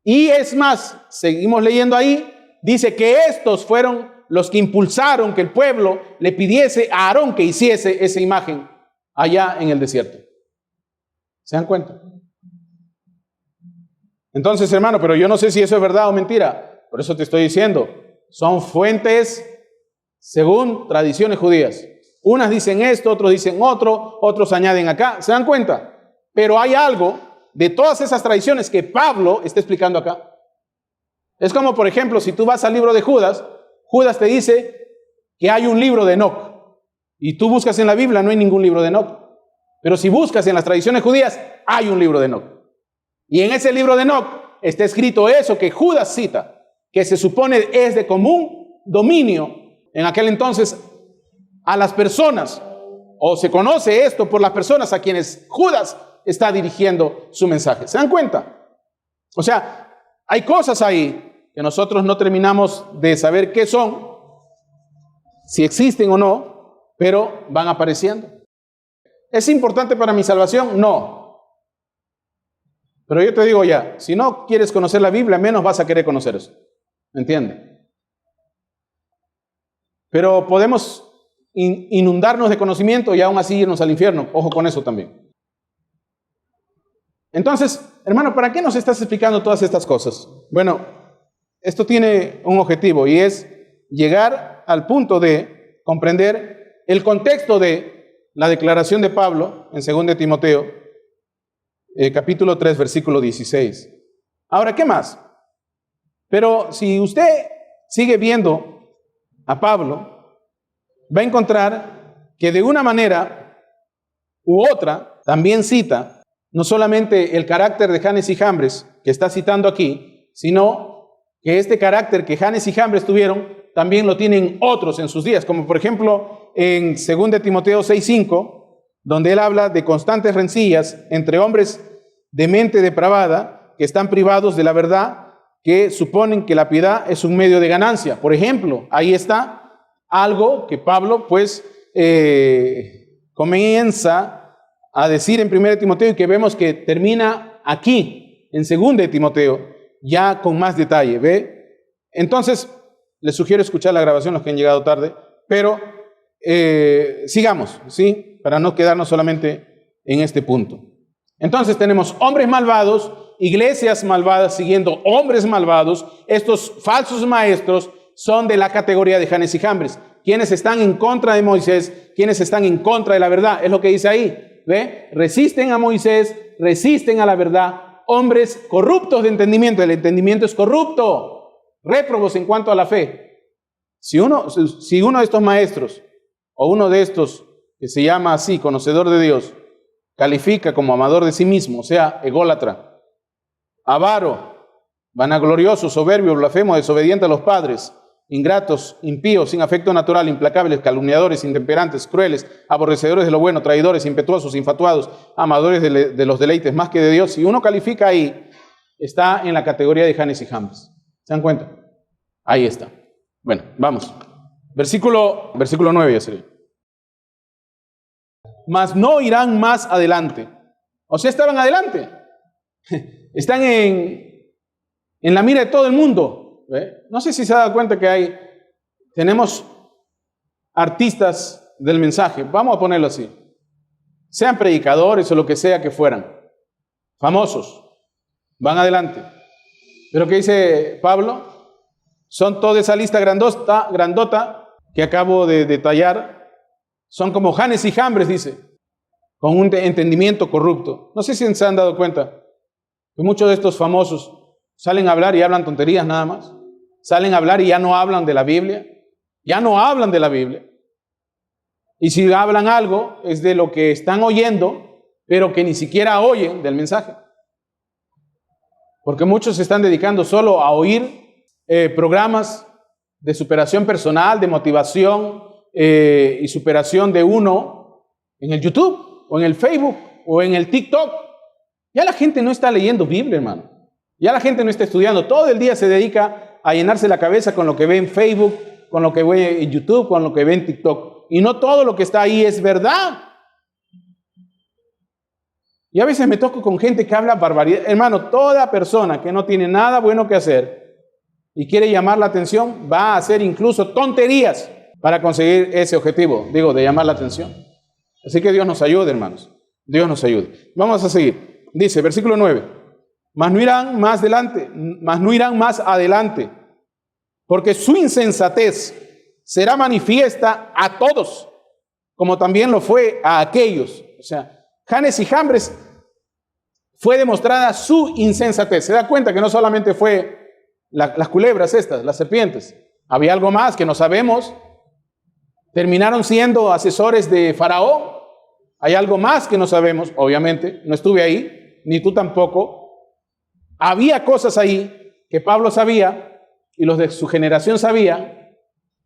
Y es más, seguimos leyendo ahí, dice que estos fueron los que impulsaron que el pueblo le pidiese a Aarón que hiciese esa imagen allá en el desierto. ¿Se dan cuenta? Entonces, hermano, pero yo no sé si eso es verdad o mentira. Por eso te estoy diciendo, son fuentes según tradiciones judías. Unas dicen esto, otros dicen otro, otros añaden acá. ¿Se dan cuenta? Pero hay algo de todas esas tradiciones que Pablo está explicando acá. Es como, por ejemplo, si tú vas al libro de Judas, Judas te dice que hay un libro de Enoc. Y tú buscas en la Biblia, no hay ningún libro de Enoc. Pero si buscas en las tradiciones judías, hay un libro de Enoc. Y en ese libro de Enoc está escrito eso que Judas cita, que se supone es de común dominio en aquel entonces a las personas, o se conoce esto por las personas a quienes Judas está dirigiendo su mensaje. ¿Se dan cuenta? O sea, hay cosas ahí que nosotros no terminamos de saber qué son, si existen o no, pero van apareciendo. ¿Es importante para mi salvación? No. Pero yo te digo ya, si no quieres conocer la Biblia, menos vas a querer conocer eso. ¿Me entiendes? Pero podemos inundarnos de conocimiento y aún así irnos al infierno. Ojo con eso también. Entonces, hermano, ¿para qué nos estás explicando todas estas cosas? Bueno, esto tiene un objetivo y es llegar al punto de comprender el contexto de la declaración de Pablo en 2 Timoteo, capítulo 3, versículo 16. Ahora, ¿qué más? Pero si usted sigue viendo a Pablo, va a encontrar que de una manera u otra también cita no solamente el carácter de Janes y Jambres que está citando aquí, sino que este carácter que Janes y Jambres tuvieron también lo tienen otros en sus días, como por ejemplo en 2 Timoteo 6:5, donde él habla de constantes rencillas entre hombres de mente depravada que están privados de la verdad, que suponen que la piedad es un medio de ganancia. Por ejemplo, ahí está algo que Pablo pues comienza a decir en 1 Timoteo y que vemos que termina aquí en 2 Timoteo ya con más detalle, ¿ve? Entonces les sugiero escuchar la grabación los que han llegado tarde, pero sigamos, ¿sí? Para no quedarnos solamente en este punto. Entonces tenemos hombres malvados, iglesias malvadas siguiendo hombres malvados. Estos falsos maestros son de la categoría de Janes y Jambres, quienes están en contra de Moisés, quienes están en contra de la verdad. Es lo que dice ahí, ¿ve? Resisten a Moisés, resisten a la verdad. Hombres corruptos de entendimiento. El entendimiento es corrupto. Réprobos en cuanto a la fe. Si uno de estos maestros o uno de estos que se llama así, conocedor de Dios, califica como amador de sí mismo, o sea, ególatra, avaro, vanaglorioso, soberbio, blasfemo, desobediente a los padres, ingratos, impíos, sin afecto natural, implacables, calumniadores, intemperantes, crueles, aborrecedores de lo bueno, traidores, impetuosos, infatuados, amadores de los deleites más que de Dios. Si uno califica ahí, está en la categoría de Janes y Jambres. ¿Se dan cuenta? Ahí está. Bueno, vamos. Versículo 9 ya sería. Mas no irán más adelante. O sea, estaban adelante. Están en la mira de todo el mundo. ¿Ve? No sé si se ha dado cuenta que tenemos artistas del mensaje, vamos a ponerlo así, sean predicadores o lo que sea que fueran, famosos, van adelante. Pero ¿qué dice Pablo? Son toda esa lista grandota que acabo de detallar, son como Janes y Jambres, dice, con un entendimiento corrupto. No sé si se han dado cuenta que muchos de estos famosos salen a hablar y hablan tonterías nada más. Salen a hablar y ya no hablan de la Biblia. Ya no hablan de la Biblia. Y si hablan algo, es de lo que están oyendo, pero que ni siquiera oyen del mensaje. Porque muchos se están dedicando solo a oír programas de superación personal, de motivación y superación de uno en el YouTube, o en el Facebook, o en el TikTok. Ya la gente no está leyendo Biblia, hermano. Ya la gente no está estudiando. Todo el día se dedica a llenarse la cabeza con lo que ve en Facebook, con lo que ve en YouTube, con lo que ve en TikTok. Y no todo lo que está ahí es verdad. Y a veces me toco con gente que habla barbaridad. Hermano, toda persona que no tiene nada bueno que hacer y quiere llamar la atención, va a hacer incluso tonterías para conseguir ese objetivo, de llamar la atención. Así que Dios nos ayude, hermanos. Dios nos ayude. Vamos a seguir. Dice, versículo 9. Mas no irán más adelante, porque su insensatez será manifiesta a todos, como también lo fue a aquellos. O sea, Janes y Jambres fue demostrada su insensatez. Se da cuenta que no solamente fue las culebras estas, las serpientes. Había algo más que no sabemos. Terminaron siendo asesores de Faraón. Hay algo más que no sabemos, obviamente. No estuve ahí, ni tú tampoco. Había cosas ahí que Pablo sabía y los de su generación sabían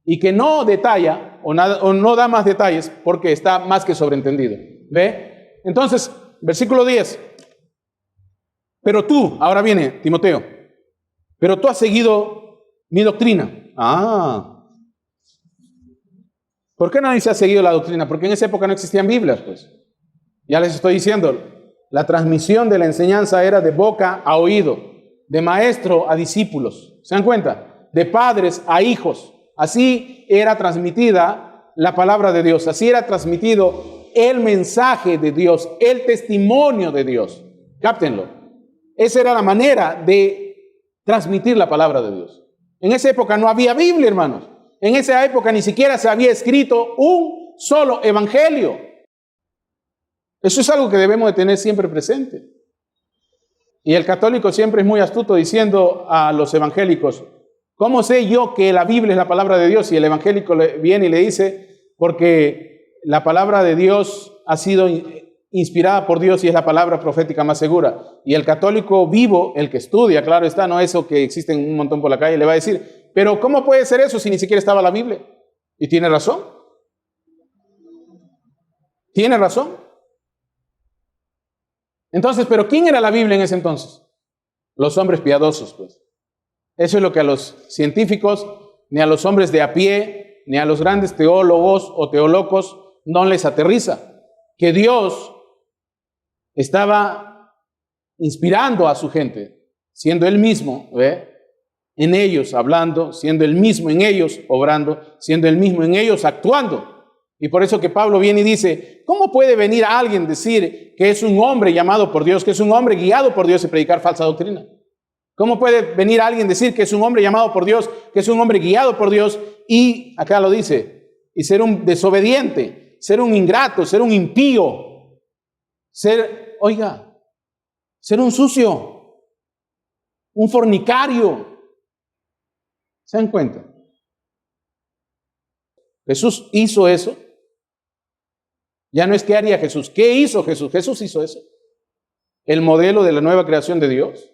y que no detalla o no da más detalles porque está más que sobreentendido. ¿Ve? Entonces, versículo 10. Pero tú, ahora viene Timoteo, pero tú has seguido mi doctrina. ¿Por qué no dice has seguido la doctrina? Porque en esa época no existían Biblias, pues. Ya les estoy diciendo, la transmisión de la enseñanza era de boca a oído, de maestro a discípulos. ¿Se dan cuenta? De padres a hijos. Así era transmitida la palabra de Dios. Así era transmitido el mensaje de Dios, el testimonio de Dios. Cáptenlo. Esa era la manera de transmitir la palabra de Dios. En esa época no había Biblia, hermanos. En esa época ni siquiera se había escrito un solo evangelio. Eso es algo que debemos de tener siempre presente. Y el católico siempre es muy astuto diciendo a los evangélicos, ¿cómo sé yo que la Biblia es la palabra de Dios? Y el evangélico viene y le dice, porque la palabra de Dios ha sido inspirada por Dios y es la palabra profética más segura. Y el católico vivo, el que estudia, claro está, no eso que existen un montón por la calle, le va a decir, pero ¿cómo puede ser eso si ni siquiera estaba la Biblia? Y tiene razón. Tiene razón. Entonces, ¿pero quién era la Biblia en ese entonces? Los hombres piadosos, pues. Eso es lo que a los científicos, ni a los hombres de a pie, ni a los grandes teólogos o teólogos no les aterriza. Que Dios estaba inspirando a su gente, siendo Él mismo, en ellos hablando, siendo Él mismo en ellos obrando, siendo Él mismo en ellos actuando. Y por eso que Pablo viene y dice, ¿cómo puede venir alguien a decir que es un hombre llamado por Dios, que es un hombre guiado por Dios y predicar falsa doctrina? ¿Cómo puede venir alguien a decir que es un hombre llamado por Dios, que es un hombre guiado por Dios y, acá lo dice, y ser un desobediente, ser un ingrato, ser un impío, ser un sucio, un fornicario? ¿Se dan cuenta? Jesús hizo eso. Ya no es qué haría Jesús. ¿Qué hizo Jesús? Jesús hizo eso. El modelo de la nueva creación de Dios.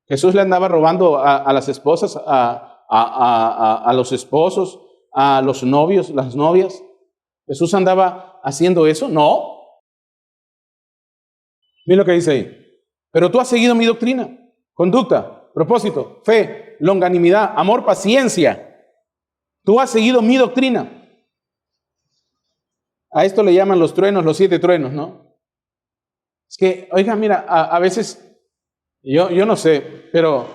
Jesús le andaba robando a las esposas, a los esposos, a los novios, las novias. ¿Jesús andaba haciendo eso? No. Mira lo que dice ahí. Pero tú has seguido mi doctrina, conducta, propósito, fe, longanimidad, amor, paciencia. Tú has seguido mi doctrina. A esto le llaman los truenos, los 7 truenos, ¿no? Es que, oiga, mira, a veces, yo no sé, pero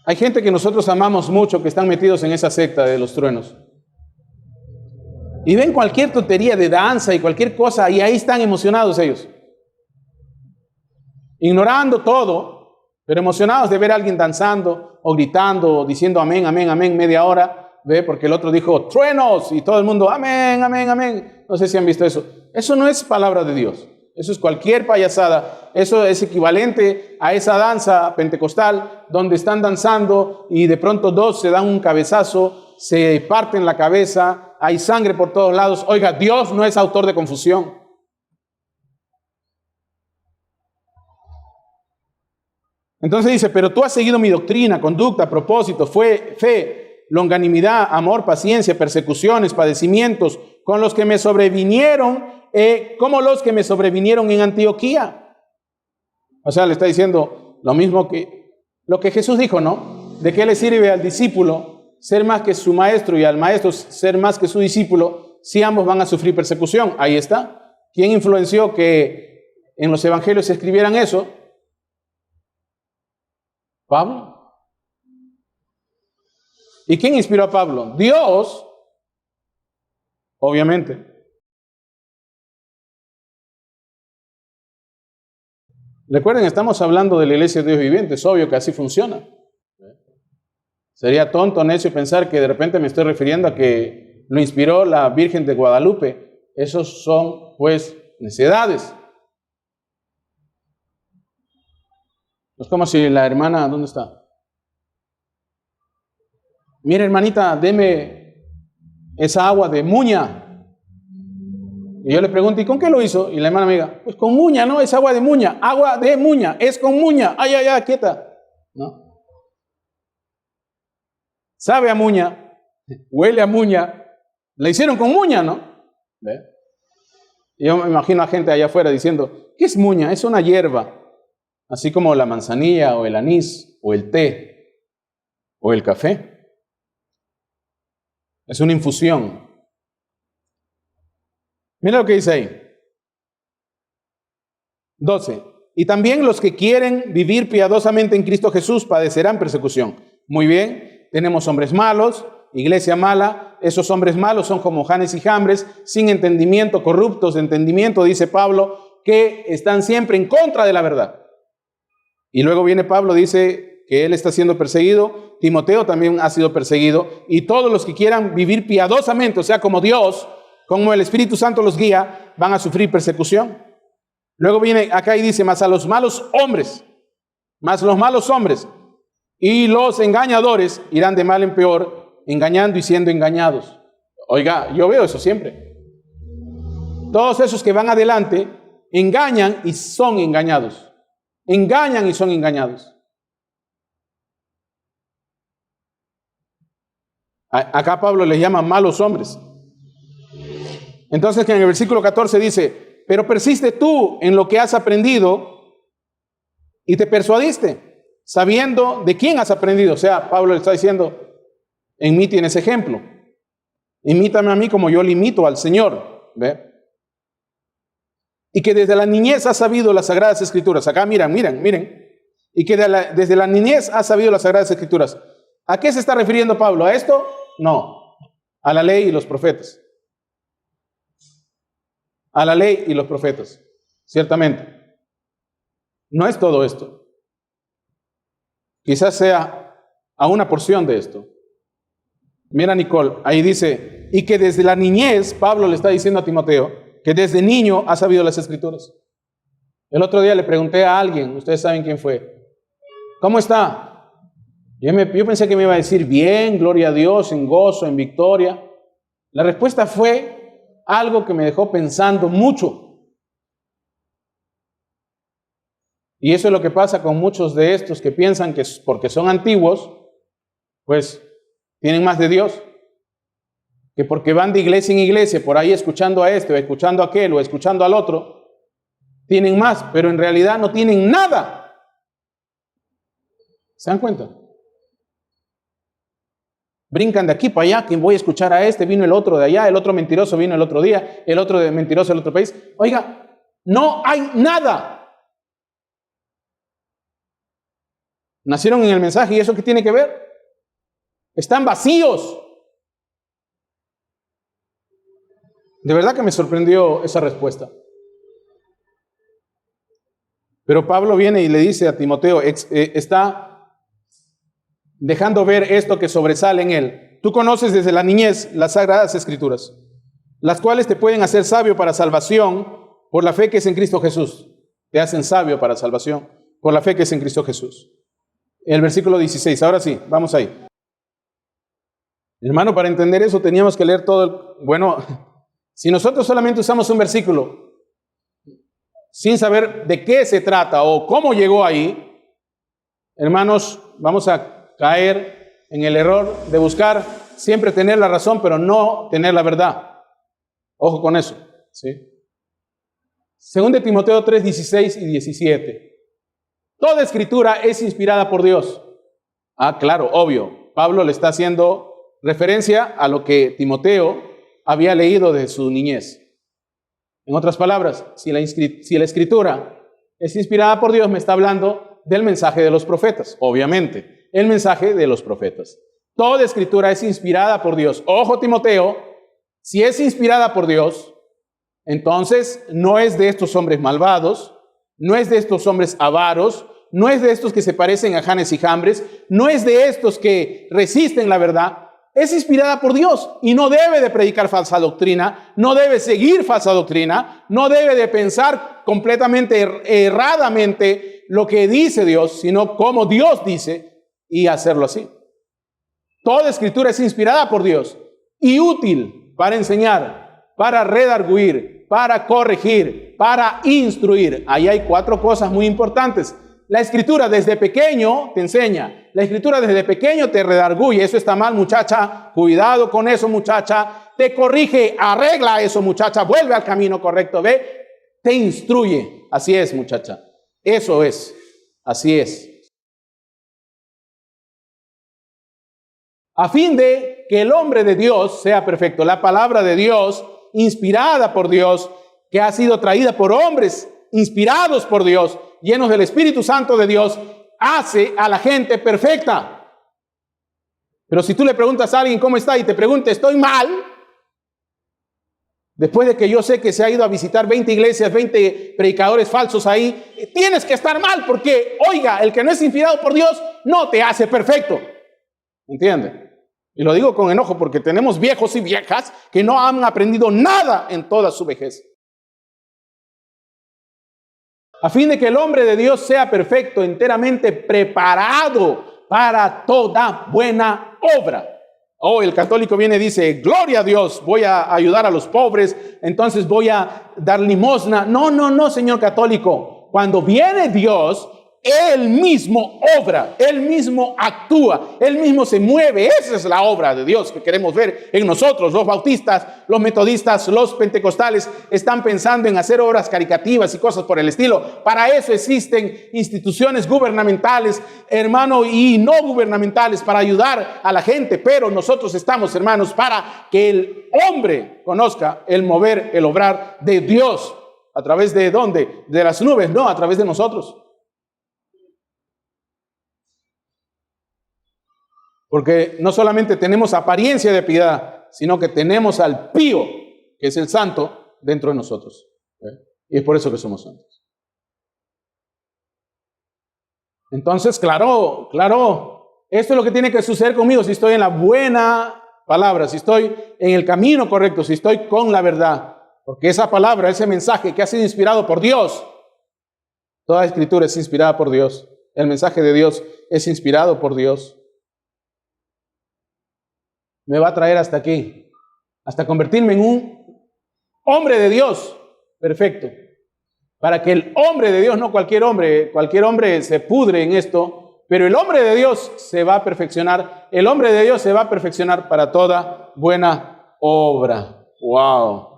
hay gente que nosotros amamos mucho que están metidos en esa secta de los truenos. Y ven cualquier tontería de danza y cualquier cosa y ahí están emocionados ellos. Ignorando todo, pero emocionados de ver a alguien danzando o gritando o diciendo amén, amén, amén media hora. ¿Ve? Porque el otro dijo truenos y todo el mundo amén, amén, amén. No sé si han visto eso. Eso no es palabra de Dios. Eso es cualquier payasada. Eso es equivalente a esa danza pentecostal donde están danzando y de pronto 2 se dan un cabezazo, se parten la cabeza, hay sangre por todos lados. Oiga, Dios no es autor de confusión. Entonces dice, pero tú has seguido mi doctrina, conducta, propósito, fe, longanimidad, amor, paciencia, persecuciones, padecimientos, con los que me sobrevinieron, como los que me sobrevinieron en Antioquía. O sea, le está diciendo lo mismo que lo que Jesús dijo, ¿no? ¿De qué le sirve al discípulo ser más que su maestro y al maestro ser más que su discípulo si ambos van a sufrir persecución? Ahí está. ¿Quién influenció que en los evangelios se escribieran eso? Pablo. ¿Y quién inspiró a Pablo? Dios, obviamente. Recuerden, estamos hablando de la iglesia de Dios viviente, es obvio que así funciona. Sería tonto, necio pensar que de repente me estoy refiriendo a que lo inspiró la Virgen de Guadalupe. Esos son, pues, necedades. Es como si la hermana, ¿dónde está? Mira, hermanita, deme esa agua de muña. Y yo le pregunto, ¿y con qué lo hizo? Y la hermana me diga, pues con muña, ¿no? Es agua de muña, es con muña. Ay, ay, ay, quieta. ¿No? Sabe a muña, huele a muña, le hicieron con muña, ¿no? ¿Ve? Yo me imagino a gente allá afuera diciendo, ¿qué es muña? Es una hierba, así como la manzanilla o el anís o el té o el café. Es una infusión. Mira lo que dice ahí. 12. Y también los que quieren vivir piadosamente en Cristo Jesús padecerán persecución. Muy bien, tenemos hombres malos, iglesia mala. Esos hombres malos son como Janes y Jambres, sin entendimiento, corruptos de entendimiento, dice Pablo, que están siempre en contra de la verdad. Y luego viene Pablo, dice que él está siendo perseguido. Timoteo también ha sido perseguido. Y todos los que quieran vivir piadosamente, o sea, como Dios, como el Espíritu Santo los guía, van a sufrir persecución. Luego viene acá y dice, más los malos hombres y los engañadores irán de mal en peor, engañando y siendo engañados. Oiga, yo veo eso siempre. Todos esos que van adelante engañan y son engañados. Engañan y son engañados. Acá Pablo les llama malos hombres. Entonces, que en el versículo 14 dice, pero persiste tú en lo que has aprendido y te persuadiste, sabiendo de quién has aprendido. O sea, Pablo le está diciendo, en mí tienes ejemplo. Imítame a mí como yo le imito al Señor. ¿Ve? Y que desde la niñez has sabido las Sagradas Escrituras. Acá miren. Y que desde la niñez has sabido las Sagradas Escrituras. ¿A qué se está refiriendo Pablo? ¿A esto? No. A la ley y los profetas. A la ley y los profetas. Ciertamente. No es todo esto. Quizás sea a una porción de esto. Mira, Nicole, ahí dice, y que desde la niñez, Pablo le está diciendo a Timoteo, que desde niño ha sabido las Escrituras. El otro día le pregunté a alguien, ustedes saben quién fue, ¿cómo está? Yo pensé que me iba a decir bien, gloria a Dios, en gozo, en victoria. La respuesta fue algo que me dejó pensando mucho. Y eso es lo que pasa con muchos de estos que piensan que porque son antiguos, pues tienen más de Dios. Que porque van de iglesia en iglesia, por ahí escuchando a este, o escuchando a aquel, o escuchando al otro, tienen más, pero en realidad no tienen nada. ¿Se dan cuenta? Brincan de aquí para allá, que voy a escuchar a este, vino el otro de allá, el otro mentiroso vino el otro día, el otro de mentiroso del otro país. Oiga, no hay nada. Nacieron en el mensaje, ¿y eso qué tiene que ver? Están vacíos. De verdad que me sorprendió esa respuesta. Pero Pablo viene y le dice a Timoteo, está dejando ver esto que sobresale en él. Tú conoces desde la niñez las Sagradas Escrituras, las cuales te pueden hacer sabio para salvación por la fe que es en Cristo Jesús. Te hacen sabio para salvación por la fe que es en Cristo Jesús. El versículo 16, ahora sí, vamos ahí. Hermano, para entender eso teníamos que leer todo. Bueno, si nosotros solamente usamos un versículo sin saber de qué se trata o cómo llegó ahí, hermanos, vamos a caer en el error de buscar siempre tener la razón, pero no tener la verdad. Ojo con eso, ¿sí? Según de Timoteo 3, 16 y 17. Toda escritura es inspirada por Dios. Ah, claro, obvio. Pablo le está haciendo referencia a lo que Timoteo había leído de su niñez. En otras palabras, si la escritura es inspirada por Dios, me está hablando del mensaje de los profetas, obviamente. El mensaje de los profetas. Toda escritura es inspirada por Dios. Ojo, Timoteo, si es inspirada por Dios, entonces no es de estos hombres malvados, no es de estos hombres avaros, no es de estos que se parecen a Janes y Jambres, no es de estos que resisten la verdad. Es inspirada por Dios y no debe de predicar falsa doctrina, no debe seguir falsa doctrina, no debe de pensar completamente erradamente lo que dice Dios, sino como Dios dice y hacerlo así. Toda escritura es inspirada por Dios y útil para enseñar, para redarguir, para corregir, para instruir. Ahí hay 4 cosas muy importantes. La escritura desde pequeño te enseña. La escritura desde pequeño te redarguye. Eso está mal, muchacha. Cuidado con eso, muchacha. Te corrige, arregla eso, muchacha. Vuelve al camino correcto. Ve, te instruye. Así es, muchacha. Eso es. Así es. A fin de que el hombre de Dios sea perfecto. La palabra de Dios, inspirada por Dios, que ha sido traída por hombres inspirados por Dios, llenos del Espíritu Santo de Dios, hace a la gente perfecta. Pero si tú le preguntas a alguien cómo está y te pregunta, estoy mal, después de que yo sé que se ha ido a visitar 20 iglesias, 20 predicadores falsos ahí, tienes que estar mal porque, oiga, el que no es inspirado por Dios no te hace perfecto. ¿Entiende? Y lo digo con enojo porque tenemos viejos y viejas que no han aprendido nada en toda su vejez. A fin de que el hombre de Dios sea perfecto, enteramente preparado para toda buena obra. Oh, el católico viene y dice, gloria a Dios, voy a ayudar a los pobres, entonces voy a dar limosna. No, no, no, señor católico. Cuando viene Dios, Él mismo obra, Él mismo actúa, Él mismo se mueve. Esa es la obra de Dios que queremos ver en nosotros. Los bautistas, los metodistas, los pentecostales están pensando en hacer obras caritativas y cosas por el estilo. Para eso existen instituciones gubernamentales, hermano, y no gubernamentales para ayudar a la gente. Pero nosotros estamos, hermanos, para que el hombre conozca el mover, el obrar de Dios. ¿A través de dónde? De las nubes, no, a través de nosotros. Porque no solamente tenemos apariencia de piedad, sino que tenemos al pío, que es el santo, dentro de nosotros. Y es por eso que somos santos. Entonces, claro, esto es lo que tiene que suceder conmigo si estoy en la buena palabra, si estoy en el camino correcto, si estoy con la verdad. Porque esa palabra, ese mensaje que ha sido inspirado por Dios, toda escritura es inspirada por Dios. El mensaje de Dios es inspirado por Dios. Me va a traer hasta aquí, hasta convertirme en un hombre de Dios perfecto. Para que el hombre de Dios, no cualquier hombre se pudre en esto, pero el hombre de Dios se va a perfeccionar. El hombre de Dios se va a perfeccionar para toda buena obra. ¡Wow!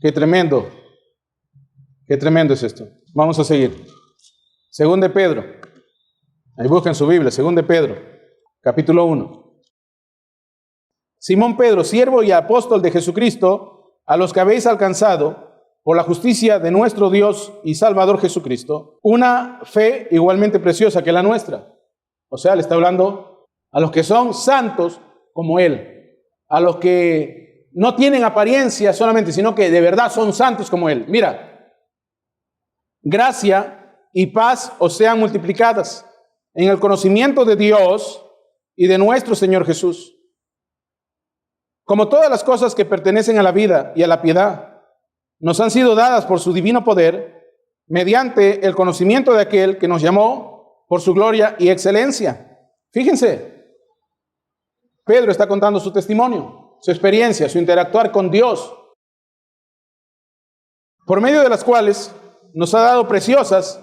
¡Qué tremendo! ¡Qué tremendo es esto! Vamos a seguir. Según de Pedro. Ahí busquen su Biblia. Según de Pedro, capítulo 1. Simón Pedro, siervo y apóstol de Jesucristo, a los que habéis alcanzado, por la justicia de nuestro Dios y Salvador Jesucristo, una fe igualmente preciosa que la nuestra. O sea, le está hablando a los que son santos como Él, a los que no tienen apariencia solamente, sino que de verdad son santos como Él. Mira, gracia y paz os sean multiplicadas en el conocimiento de Dios y de nuestro Señor Jesús. Como todas las cosas que pertenecen a la vida y a la piedad, nos han sido dadas por su divino poder, mediante el conocimiento de aquel que nos llamó por su gloria y excelencia. Fíjense, Pedro está contando su testimonio, su experiencia, su interactuar con Dios, por medio de las cuales nos ha dado preciosas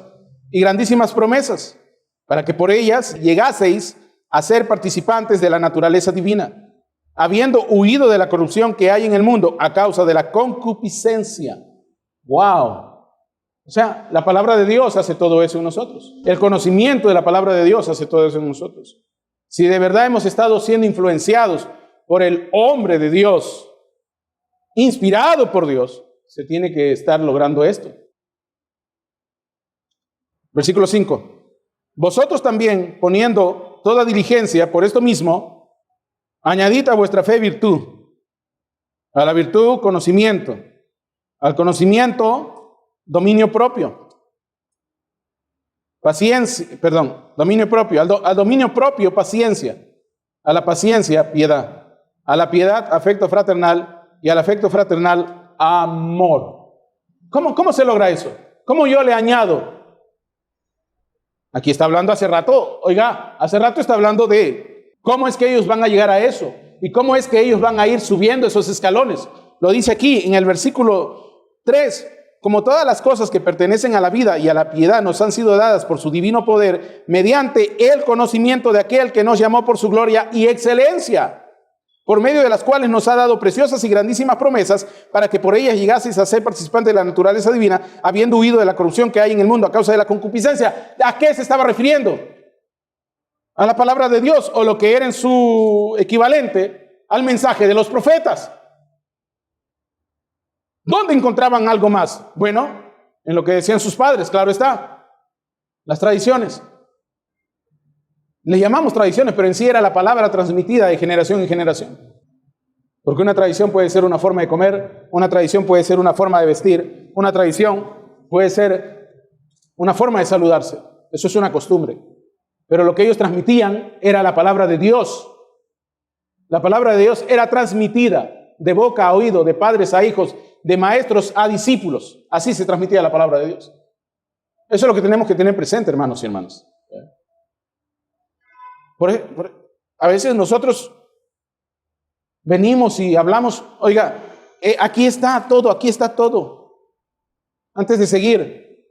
y grandísimas promesas, para que por ellas llegaseis a ser participantes de la naturaleza divina, habiendo huido de la corrupción que hay en el mundo a causa de la concupiscencia. ¡Wow! O sea, la palabra de Dios hace todo eso en nosotros. El conocimiento de la palabra de Dios hace todo eso en nosotros. Si de verdad hemos estado siendo influenciados por el hombre de Dios, inspirado por Dios, se tiene que estar logrando esto. Versículo 5. Vosotros también, poniendo toda diligencia por esto mismo, añadid a vuestra fe virtud, a la virtud conocimiento, al conocimiento dominio propio, dominio propio. Al dominio propio, paciencia. A la paciencia, piedad. A la piedad, afecto fraternal. Y al afecto fraternal, amor. ¿Cómo se logra eso? ¿Cómo yo le añado? Aquí está hablando hace rato, hace rato está hablando de cómo es que ellos van a llegar a eso y cómo es que ellos van a ir subiendo esos escalones. Lo dice aquí en el versículo 3, como todas las cosas que pertenecen a la vida y a la piedad nos han sido dadas por su divino poder, mediante el conocimiento de aquel que nos llamó por su gloria y excelencia, por medio de las cuales nos ha dado preciosas y grandísimas promesas, para que por ellas llegaseis a ser participantes de la naturaleza divina, habiendo huido de la corrupción que hay en el mundo a causa de la concupiscencia. ¿A qué se estaba refiriendo? A la palabra de Dios, o lo que era en su equivalente al mensaje de los profetas. ¿Dónde encontraban algo más? Bueno, en lo que decían sus padres, claro está. Las tradiciones. Le llamamos tradiciones, pero en sí era la palabra transmitida de generación en generación. Porque una tradición puede ser una forma de comer, una tradición puede ser una forma de vestir, una tradición puede ser una forma de saludarse. Eso es una costumbre. Pero lo que ellos transmitían era la palabra de Dios. La palabra de Dios era transmitida de boca a oído, de padres a hijos, de maestros a discípulos. Así se transmitía la palabra de Dios. Eso es lo que tenemos que tener presente, hermanos y hermanas. A veces nosotros venimos y hablamos, aquí está todo, aquí está todo. Antes de seguir,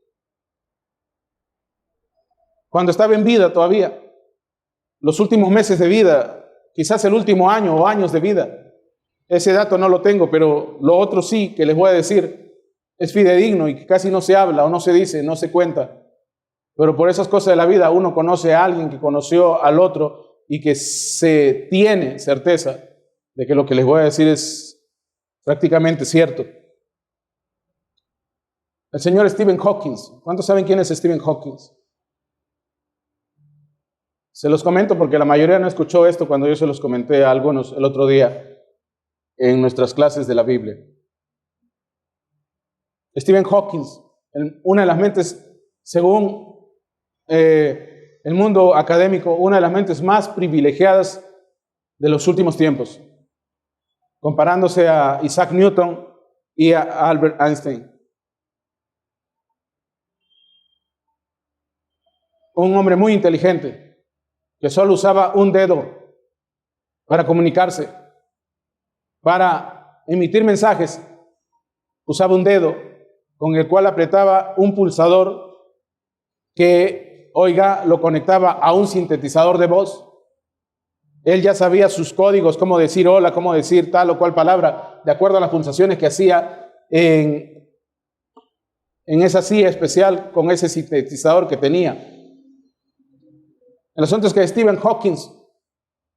cuando estaba en vida todavía, los últimos meses de vida, quizás el último año o años de vida, ese dato no lo tengo, pero lo otro sí que les voy a decir es fidedigno y que casi no se habla o no se dice, no se cuenta. Pero por esas cosas de la vida uno conoce a alguien que conoció al otro y que se tiene certeza de que lo que les voy a decir es prácticamente cierto. El señor Stephen Hawking. ¿Cuántos saben quién es Stephen Hawking? Se los comento porque la mayoría no escuchó esto cuando yo se los comenté a algunos el otro día en nuestras clases de la Biblia. Stephen Hawking, una de las mentes, según el mundo académico, una de las mentes más privilegiadas de los últimos tiempos, comparándose a Isaac Newton y a Albert Einstein. Un hombre muy inteligente que solo usaba un dedo para comunicarse, para emitir mensajes. Usaba un dedo con el cual apretaba un pulsador que, lo conectaba a un sintetizador de voz. Él ya sabía sus códigos, cómo decir hola, cómo decir tal o cual palabra, de acuerdo a las pulsaciones que hacía en esa silla especial con ese sintetizador que tenía. El asunto es que Stephen Hawking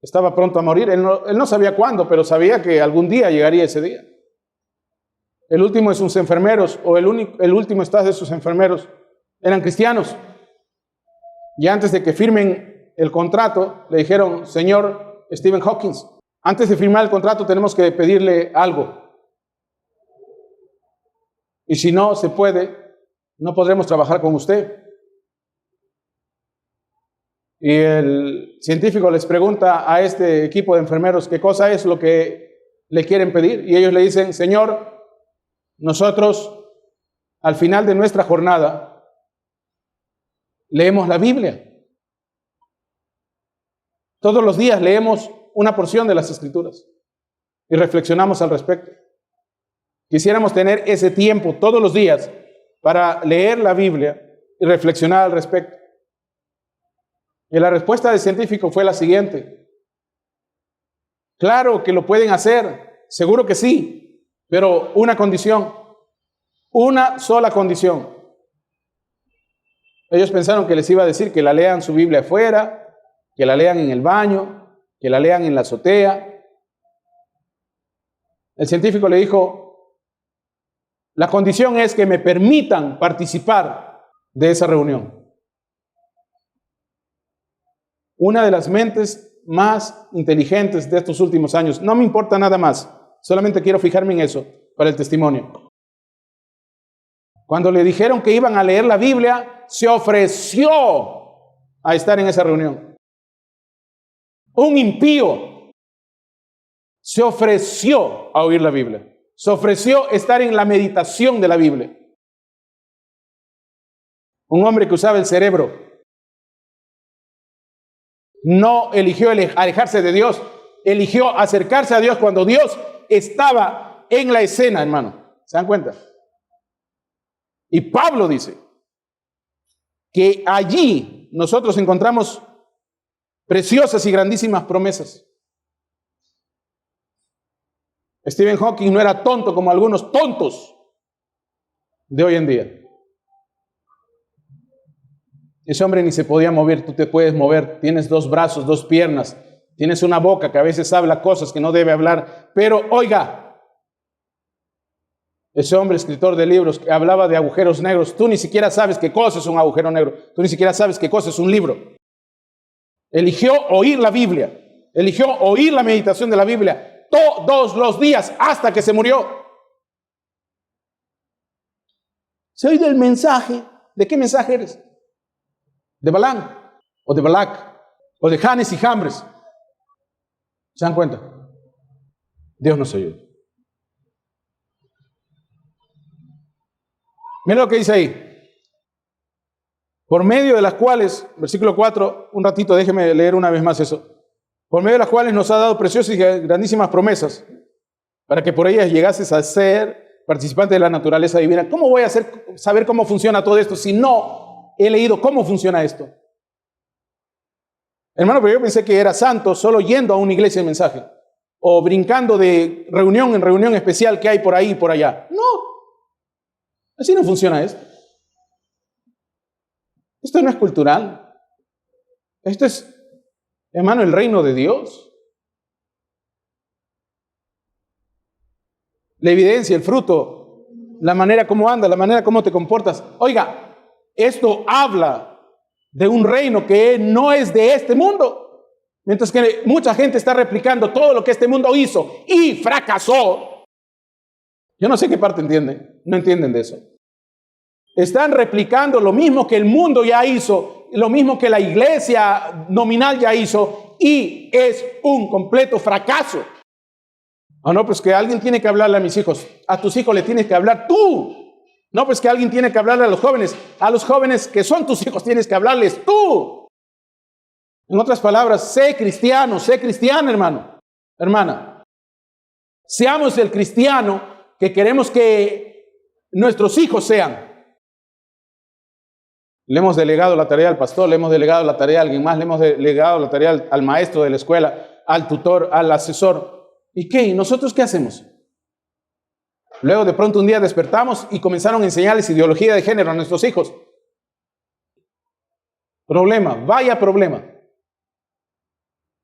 estaba pronto a morir. Él no sabía cuándo, pero sabía que algún día llegaría ese día. El último de sus enfermeros, o el último staff de sus enfermeros, eran cristianos. Y antes de que firmen el contrato, le dijeron: señor Stephen Hawking, antes de firmar el contrato tenemos que pedirle algo. Y si no se puede, no podremos trabajar con usted. Y el científico les pregunta a este equipo de enfermeros qué cosa es lo que le quieren pedir. Y ellos le dicen: señor, nosotros al final de nuestra jornada leemos la Biblia. Todos los días leemos una porción de las Escrituras y reflexionamos al respecto. Quisiéramos tener ese tiempo todos los días para leer la Biblia y reflexionar al respecto. Y la respuesta del científico fue la siguiente: claro que lo pueden hacer, seguro que sí, pero una condición, una sola condición. Ellos pensaron que les iba a decir que la lean su Biblia afuera, que la lean en el baño, que la lean en la azotea. El científico le dijo: la condición es que me permitan participar de esa reunión. Una de las mentes más inteligentes de estos últimos años. No me importa nada más, solamente quiero fijarme en eso para el testimonio. Cuando le dijeron que iban a leer la Biblia, se ofreció a estar en esa reunión. Un impío se ofreció a oír la Biblia. Se ofreció a estar en la meditación de la Biblia. Un hombre que usaba el cerebro no eligió alejarse de Dios, eligió acercarse a Dios cuando Dios estaba en la escena, hermano. ¿Se dan cuenta? Y Pablo dice que allí nosotros encontramos preciosas y grandísimas promesas. Stephen Hawking no era tonto como algunos tontos de hoy en día. Ese hombre ni se podía mover, tú te puedes mover, tienes 2 brazos, 2 piernas, tienes una boca que a veces habla cosas que no debe hablar, pero oiga, ese hombre escritor de libros que hablaba de agujeros negros, tú ni siquiera sabes qué cosa es un agujero negro, tú ni siquiera sabes qué cosa es un libro. Eligió oír la Biblia, eligió oír la meditación de la Biblia todos los días hasta que se murió. ¿Se oye el mensaje? ¿De qué mensaje eres? ¿De Balaam? ¿O de Balac? ¿O de Janes y Jambres? ¿Se dan cuenta? Dios nos ayuda. Mira lo que dice ahí. Por medio de las cuales, versículo 4, un ratito, déjeme leer una vez más eso. Por medio de las cuales nos ha dado preciosas y grandísimas promesas, para que por ellas llegases a ser participante de la naturaleza divina. ¿Cómo voy a saber cómo funciona todo esto si no he leído cómo funciona esto? Hermano, pero yo pensé que era santo solo yendo a una iglesia de mensaje o brincando de reunión en reunión especial que hay por ahí y por allá. No, así no funciona esto. Esto no es cultural. Esto es, hermano, el reino de Dios. La evidencia, el fruto, la manera como andas, la manera como te comportas. Oiga, esto habla de un reino que no es de este mundo. Mientras que mucha gente está replicando todo lo que este mundo hizo y fracasó. Yo no sé qué parte entienden, no entienden de eso. Están replicando lo mismo que el mundo ya hizo, lo mismo que la iglesia nominal ya hizo, y es un completo fracaso. Ah, no, pues que alguien tiene que hablarle a mis hijos. A tus hijos le tienes que hablar tú. No, pues que alguien tiene que hablarle a los jóvenes que son tus hijos tienes que hablarles tú. En otras palabras, sé cristiano, sé cristiana, hermano, hermana. Seamos el cristiano que queremos que nuestros hijos sean. Le hemos delegado la tarea al pastor, le hemos delegado la tarea a alguien más, le hemos delegado la tarea al maestro de la escuela, al tutor, al asesor. ¿Y qué? ¿Y nosotros qué hacemos? Luego de pronto un día despertamos y comenzaron a enseñarles ideología de género a nuestros hijos. Problema, vaya problema.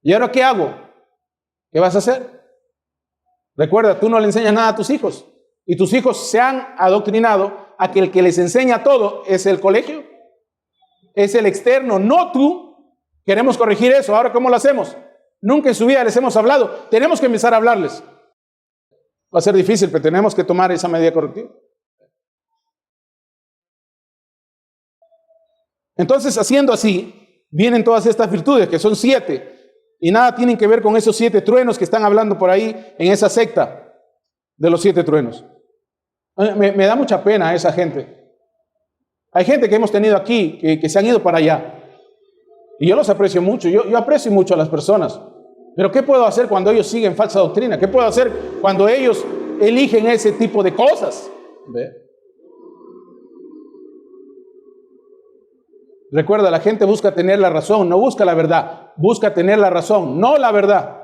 ¿Y ahora qué hago? ¿Qué vas a hacer? Recuerda, tú no le enseñas nada a tus hijos. Y tus hijos se han adoctrinado a que el que les enseña todo es el colegio. Es el externo, no tú. Queremos corregir eso. Ahora, ¿cómo lo hacemos? Nunca en su vida les hemos hablado. Tenemos que empezar a hablarles. Va a ser difícil, pero tenemos que tomar esa medida correctiva. Entonces, haciendo así, vienen todas estas virtudes, que son 7. Y nada tienen que ver con esos 7 truenos que están hablando por ahí en esa secta de los 7 truenos. Me da mucha pena esa gente. Hay gente que hemos tenido aquí que se han ido para allá. Y yo los aprecio mucho. Yo aprecio mucho a las personas. Pero ¿qué puedo hacer cuando ellos siguen falsa doctrina? ¿Qué puedo hacer cuando ellos eligen ese tipo de cosas? ¿Ve? Recuerda, la gente busca tener la razón, no busca la verdad. Busca tener la razón, no la verdad.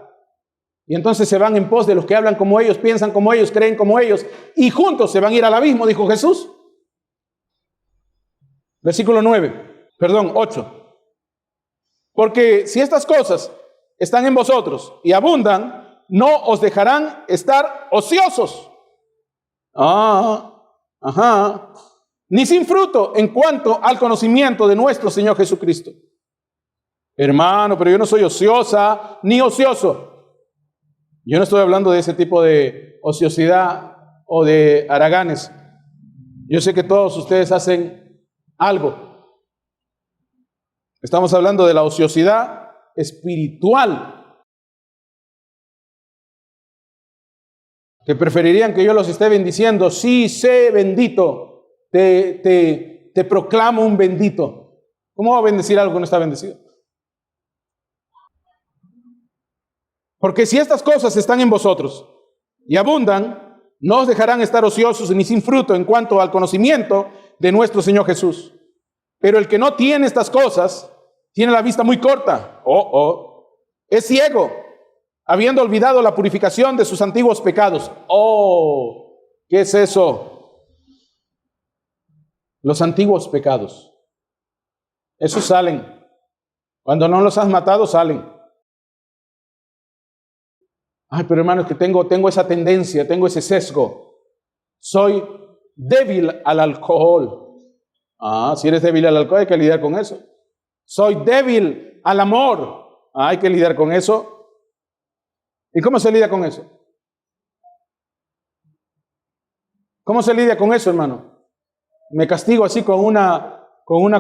Y entonces se van en pos de los que hablan como ellos, piensan como ellos, creen como ellos. Y juntos se van a ir al abismo, dijo Jesús. Versículo 8. Porque si estas cosas están en vosotros y abundan, no os dejarán estar ociosos. Ni sin fruto en cuanto al conocimiento de nuestro Señor Jesucristo. Hermano, pero yo no soy ociosa ni ocioso. Yo no estoy hablando de ese tipo de ociosidad o de haraganes. Yo sé que todos ustedes hacen algo. Estamos hablando de la ociosidad espiritual, que preferirían que yo los esté bendiciendo. Sí, sé bendito, te proclamo un bendito. ¿Cómo va a bendecir algo que no está bendecido? Porque si estas cosas están en vosotros y abundan, no os dejarán estar ociosos ni sin fruto en cuanto al conocimiento de nuestro Señor Jesús. Pero el que no tiene estas cosas, tiene la vista muy corta. Es ciego, habiendo olvidado la purificación de sus antiguos pecados. ¿Qué es eso? Los antiguos pecados. Esos salen. Cuando no los has matado, salen. Ay, pero hermano, es que tengo esa tendencia, tengo ese sesgo. Soy débil al alcohol. Si eres débil al alcohol, hay que lidiar con eso. Soy débil al amor. Hay que lidiar con eso. ¿Y cómo se lidia con eso? ¿Cómo se lidia con eso, hermano? Me castigo así con una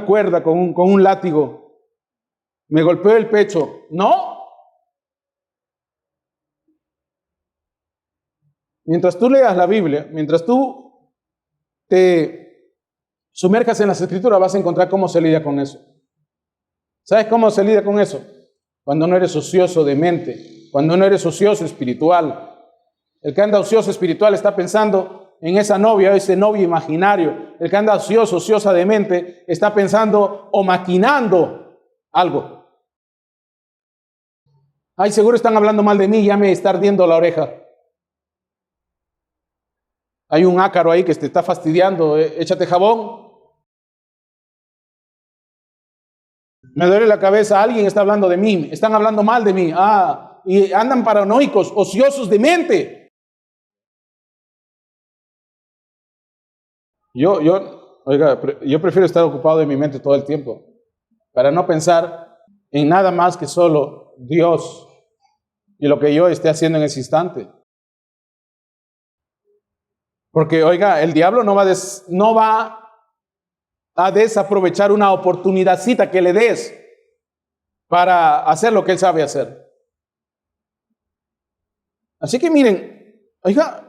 cuerda, con un látigo. Me golpeo el pecho. No. Mientras tú leas la Biblia, mientras tú te sumerjas en las Escrituras, vas a encontrar cómo se lidia con eso. ¿Sabes cómo se lidia con eso? Cuando no eres ocioso de mente, cuando no eres ocioso espiritual. El que anda ocioso espiritual está pensando en esa novia, ese novio imaginario. El que anda ocioso, ociosa de mente, está pensando o maquinando algo. Ay, seguro están hablando mal de mí, ya me está ardiendo la oreja. Hay un ácaro ahí que te está fastidiando, échate jabón. Me duele la cabeza, alguien está hablando de mí, están hablando mal de mí. Y andan paranoicos, ociosos de mente. Yo prefiero estar ocupado de mi mente todo el tiempo, para no pensar en nada más que solo Dios y lo que yo esté haciendo en ese instante. Porque, oiga, el diablo no va a desaprovechar una oportunidadcita que le des para hacer lo que él sabe hacer. Así que miren, oiga,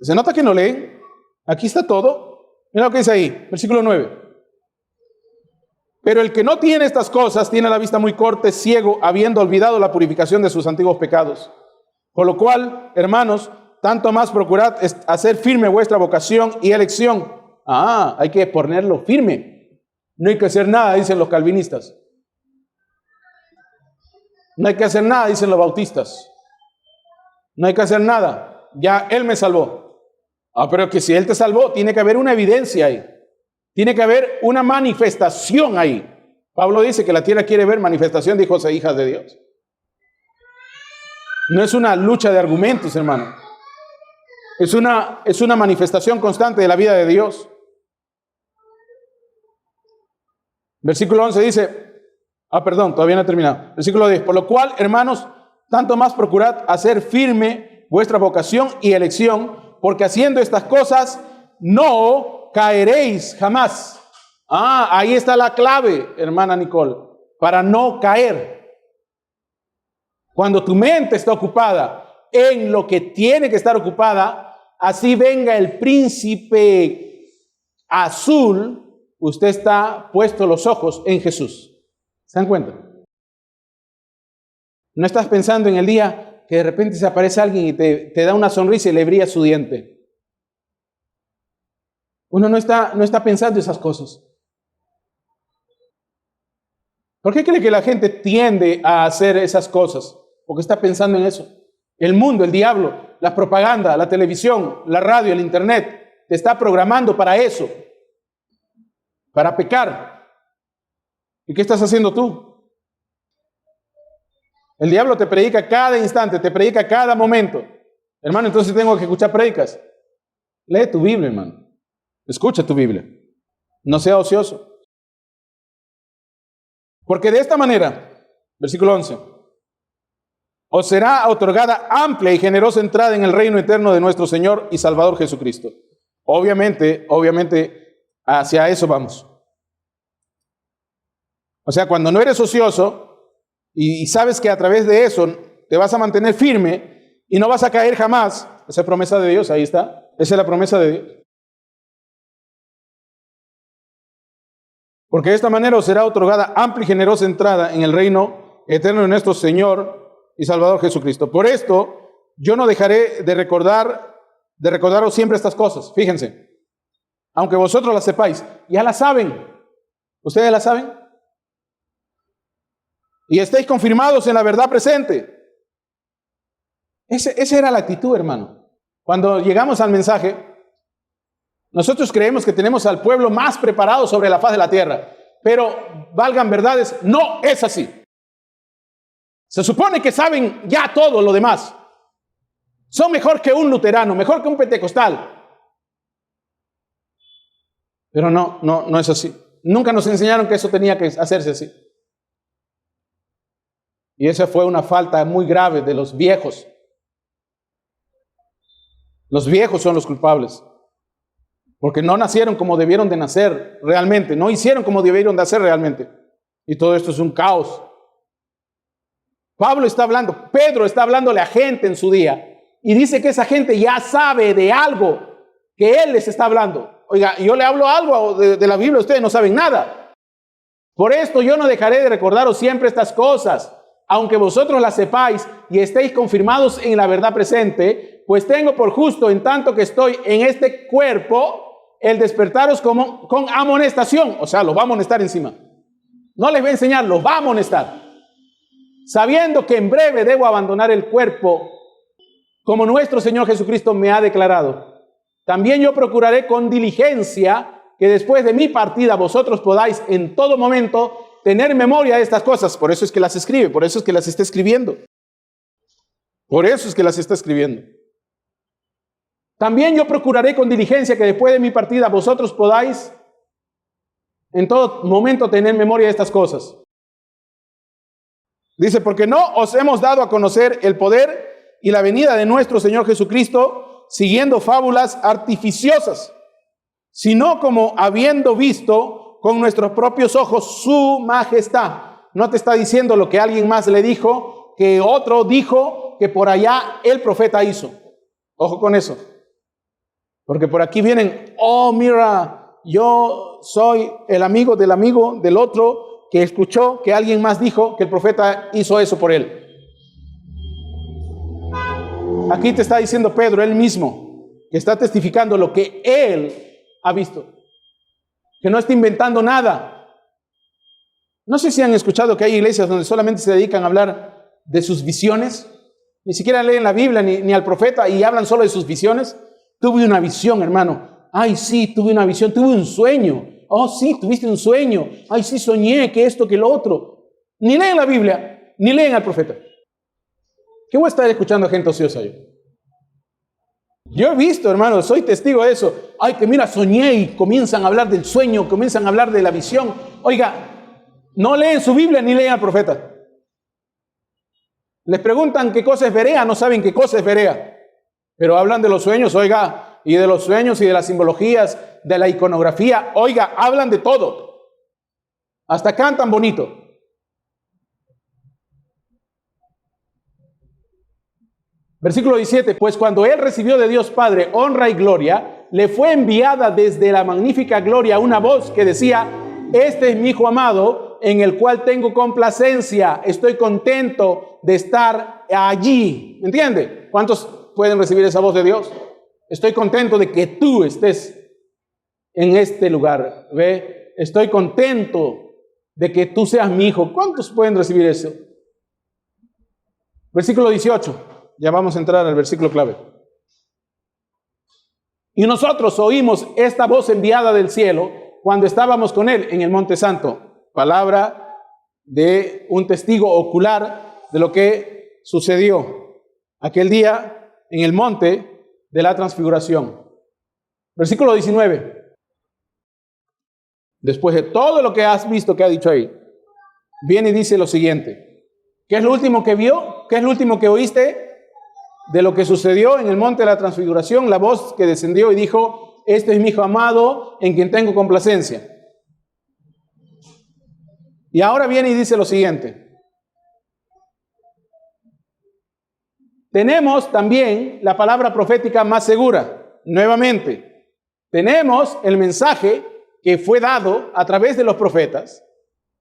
se nota que no leen. Aquí está todo. Mira lo que dice ahí, versículo 9. Pero el que no tiene estas cosas tiene la vista muy corta, es ciego, habiendo olvidado la purificación de sus antiguos pecados. Por lo cual, hermanos, tanto más procurad hacer firme vuestra vocación y elección. Hay que ponerlo firme. No hay que hacer nada, dicen los calvinistas. No hay que hacer nada, dicen los bautistas. No hay que hacer nada. Ya Él me salvó. Pero que si Él te salvó, tiene que haber una evidencia ahí. Tiene que haber una manifestación ahí. Pablo dice que la tierra quiere ver manifestación de hijos e hijas de Dios. No es una lucha de argumentos, hermano. Es una manifestación constante de la vida de Dios. Versículo 11 dice, todavía no he terminado. Versículo 10, por lo cual, hermanos, tanto más procurad hacer firme vuestra vocación y elección, porque haciendo estas cosas no caeréis jamás. Ahí está la clave, hermana Nicole, para no caer. Cuando tu mente está ocupada en lo que tiene que estar ocupada, así venga el príncipe azul, usted está puesto los ojos en Jesús. ¿Se dan cuenta? No estás pensando en el día que de repente se aparece alguien y te da una sonrisa y le brilla su diente. Uno no está pensando esas cosas. ¿Por qué cree que la gente tiende a hacer esas cosas? Porque está pensando en eso. El mundo, el diablo, la propaganda, la televisión, la radio, el internet, te está programando para eso, para pecar. ¿Y qué estás haciendo tú? El diablo te predica cada instante, te predica cada momento. Hermano, entonces tengo que escuchar prédicas. Lee tu Biblia, hermano. Escucha tu Biblia. No sea ocioso. Porque de esta manera, versículo 11, os será otorgada amplia y generosa entrada en el reino eterno de nuestro Señor y Salvador Jesucristo. obviamente, hacia eso vamos. O sea, cuando no eres ocioso y sabes que a través de eso te vas a mantener firme y no vas a caer jamás, esa es promesa de Dios, ahí está. Esa es la promesa de Dios. Porque de esta manera os será otorgada amplia y generosa entrada en el reino eterno de nuestro Señor y Salvador Jesucristo. Por esto, yo no dejaré de recordaros siempre estas cosas. Fíjense, aunque vosotros las sepáis, ya las saben. ¿Ustedes las saben? Y estéis confirmados en la verdad presente. Esa era la actitud, hermano. Cuando llegamos al mensaje, nosotros creemos que tenemos al pueblo más preparado sobre la faz de la tierra, pero valgan verdades, no es así. Se supone que saben ya todo lo demás. Son mejor que un luterano, mejor que un pentecostal. Pero no es así. Nunca nos enseñaron que eso tenía que hacerse así. Y esa fue una falta muy grave de los viejos. Los viejos son los culpables. Porque no nacieron como debieron de nacer realmente. No hicieron como debieron de hacer realmente. Y todo esto es un caos. Pedro está hablándole a gente en su día. Y dice que esa gente ya sabe de algo que él les está hablando. Oiga, yo le hablo algo de la Biblia, ustedes no saben nada. Por esto yo no dejaré de recordaros siempre estas cosas, aunque vosotros las sepáis y estéis confirmados en la verdad presente, pues tengo por justo, en tanto que estoy en este cuerpo, el despertaros con amonestación. O sea, los va a amonestar encima. No les voy a enseñar, los va a amonestar. Sabiendo que en breve debo abandonar el cuerpo, como nuestro Señor Jesucristo me ha declarado. También yo procuraré con diligencia que después de mi partida vosotros podáis en todo momento tener memoria de estas cosas. Por eso es que las escribe, por eso es que las está escribiendo. Por eso es que las está escribiendo. También yo procuraré con diligencia que después de mi partida vosotros podáis en todo momento tener memoria de estas cosas. Dice, porque no os hemos dado a conocer el poder y la venida de nuestro Señor Jesucristo siguiendo fábulas artificiosas, sino como habiendo visto con nuestros propios ojos su majestad. No te está diciendo lo que alguien más le dijo, que otro dijo, que por allá el profeta hizo. Ojo con eso. Porque por aquí vienen, oh mira, yo soy el amigo del otro que escuchó que alguien más dijo que el profeta hizo eso por él. Aquí te está diciendo Pedro, él mismo, que está testificando lo que él ha visto. Que no está inventando nada. No sé si han escuchado que hay iglesias donde solamente se dedican a hablar de sus visiones. Ni siquiera leen la Biblia ni al profeta y hablan solo de sus visiones. Tuve una visión, hermano. Ay, sí, tuve una visión, tuve un sueño. Oh, sí, tuviste un sueño. Ay, sí, soñé que esto, que lo otro. Ni leen la Biblia, ni leen al profeta. ¿Qué voy a estar escuchando a gente ociosa yo? Yo he visto, hermano, soy testigo de eso. Ay, que mira, soñé y comienzan a hablar del sueño, comienzan a hablar de la visión. Oiga, no leen su Biblia ni leen al profeta. Les preguntan qué cosa es Berea, no saben qué cosa es Berea. Pero hablan de los sueños, oiga, y de los sueños y de las simbologías, de la iconografía, oiga, hablan de todo. Hasta cantan bonito. Versículo 17, pues cuando él recibió de Dios Padre honra y gloria, le fue enviada desde la magnífica gloria una voz que decía, este es mi Hijo amado, en el cual tengo complacencia, estoy contento de estar allí. ¿Me entiende? ¿Cuántos pueden recibir esa voz de Dios? Estoy contento de que tú estés en este lugar. ¿Ve? Estoy contento de que tú seas mi hijo. ¿Cuántos pueden recibir eso? Versículo 18. Ya vamos a entrar al versículo clave. Y nosotros oímos esta voz enviada del cielo cuando estábamos con él en el Monte Santo. Palabra de un testigo ocular de lo que sucedió aquel día en el monte de la transfiguración. Versículo 19. Después de todo lo que has visto que ha dicho ahí, viene y dice lo siguiente. ¿Qué es lo último que vio? ¿Qué es lo último que oíste de lo que sucedió en el monte de la transfiguración? La voz que descendió y dijo, este es mi hijo amado en quien tengo complacencia. Y ahora viene y dice lo siguiente. Tenemos también la palabra profética más segura. Nuevamente, tenemos el mensaje que fue dado a través de los profetas.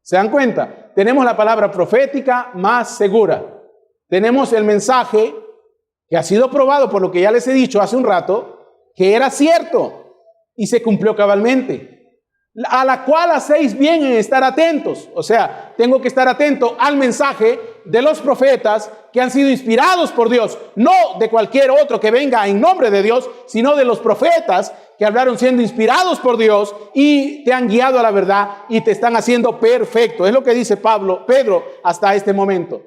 ¿Se dan cuenta? Tenemos la palabra profética más segura. Tenemos el mensaje que ha sido probado por lo que ya les he dicho hace un rato, que era cierto y se cumplió cabalmente. A la cual hacéis bien en estar atentos. O sea, tengo que estar atento al mensaje de los profetas que han sido inspirados por Dios, no de cualquier otro que venga en nombre de Dios, sino de los profetas que hablaron siendo inspirados por Dios y te han guiado a la verdad y te están haciendo perfecto. Es lo que dice Pedro hasta este momento.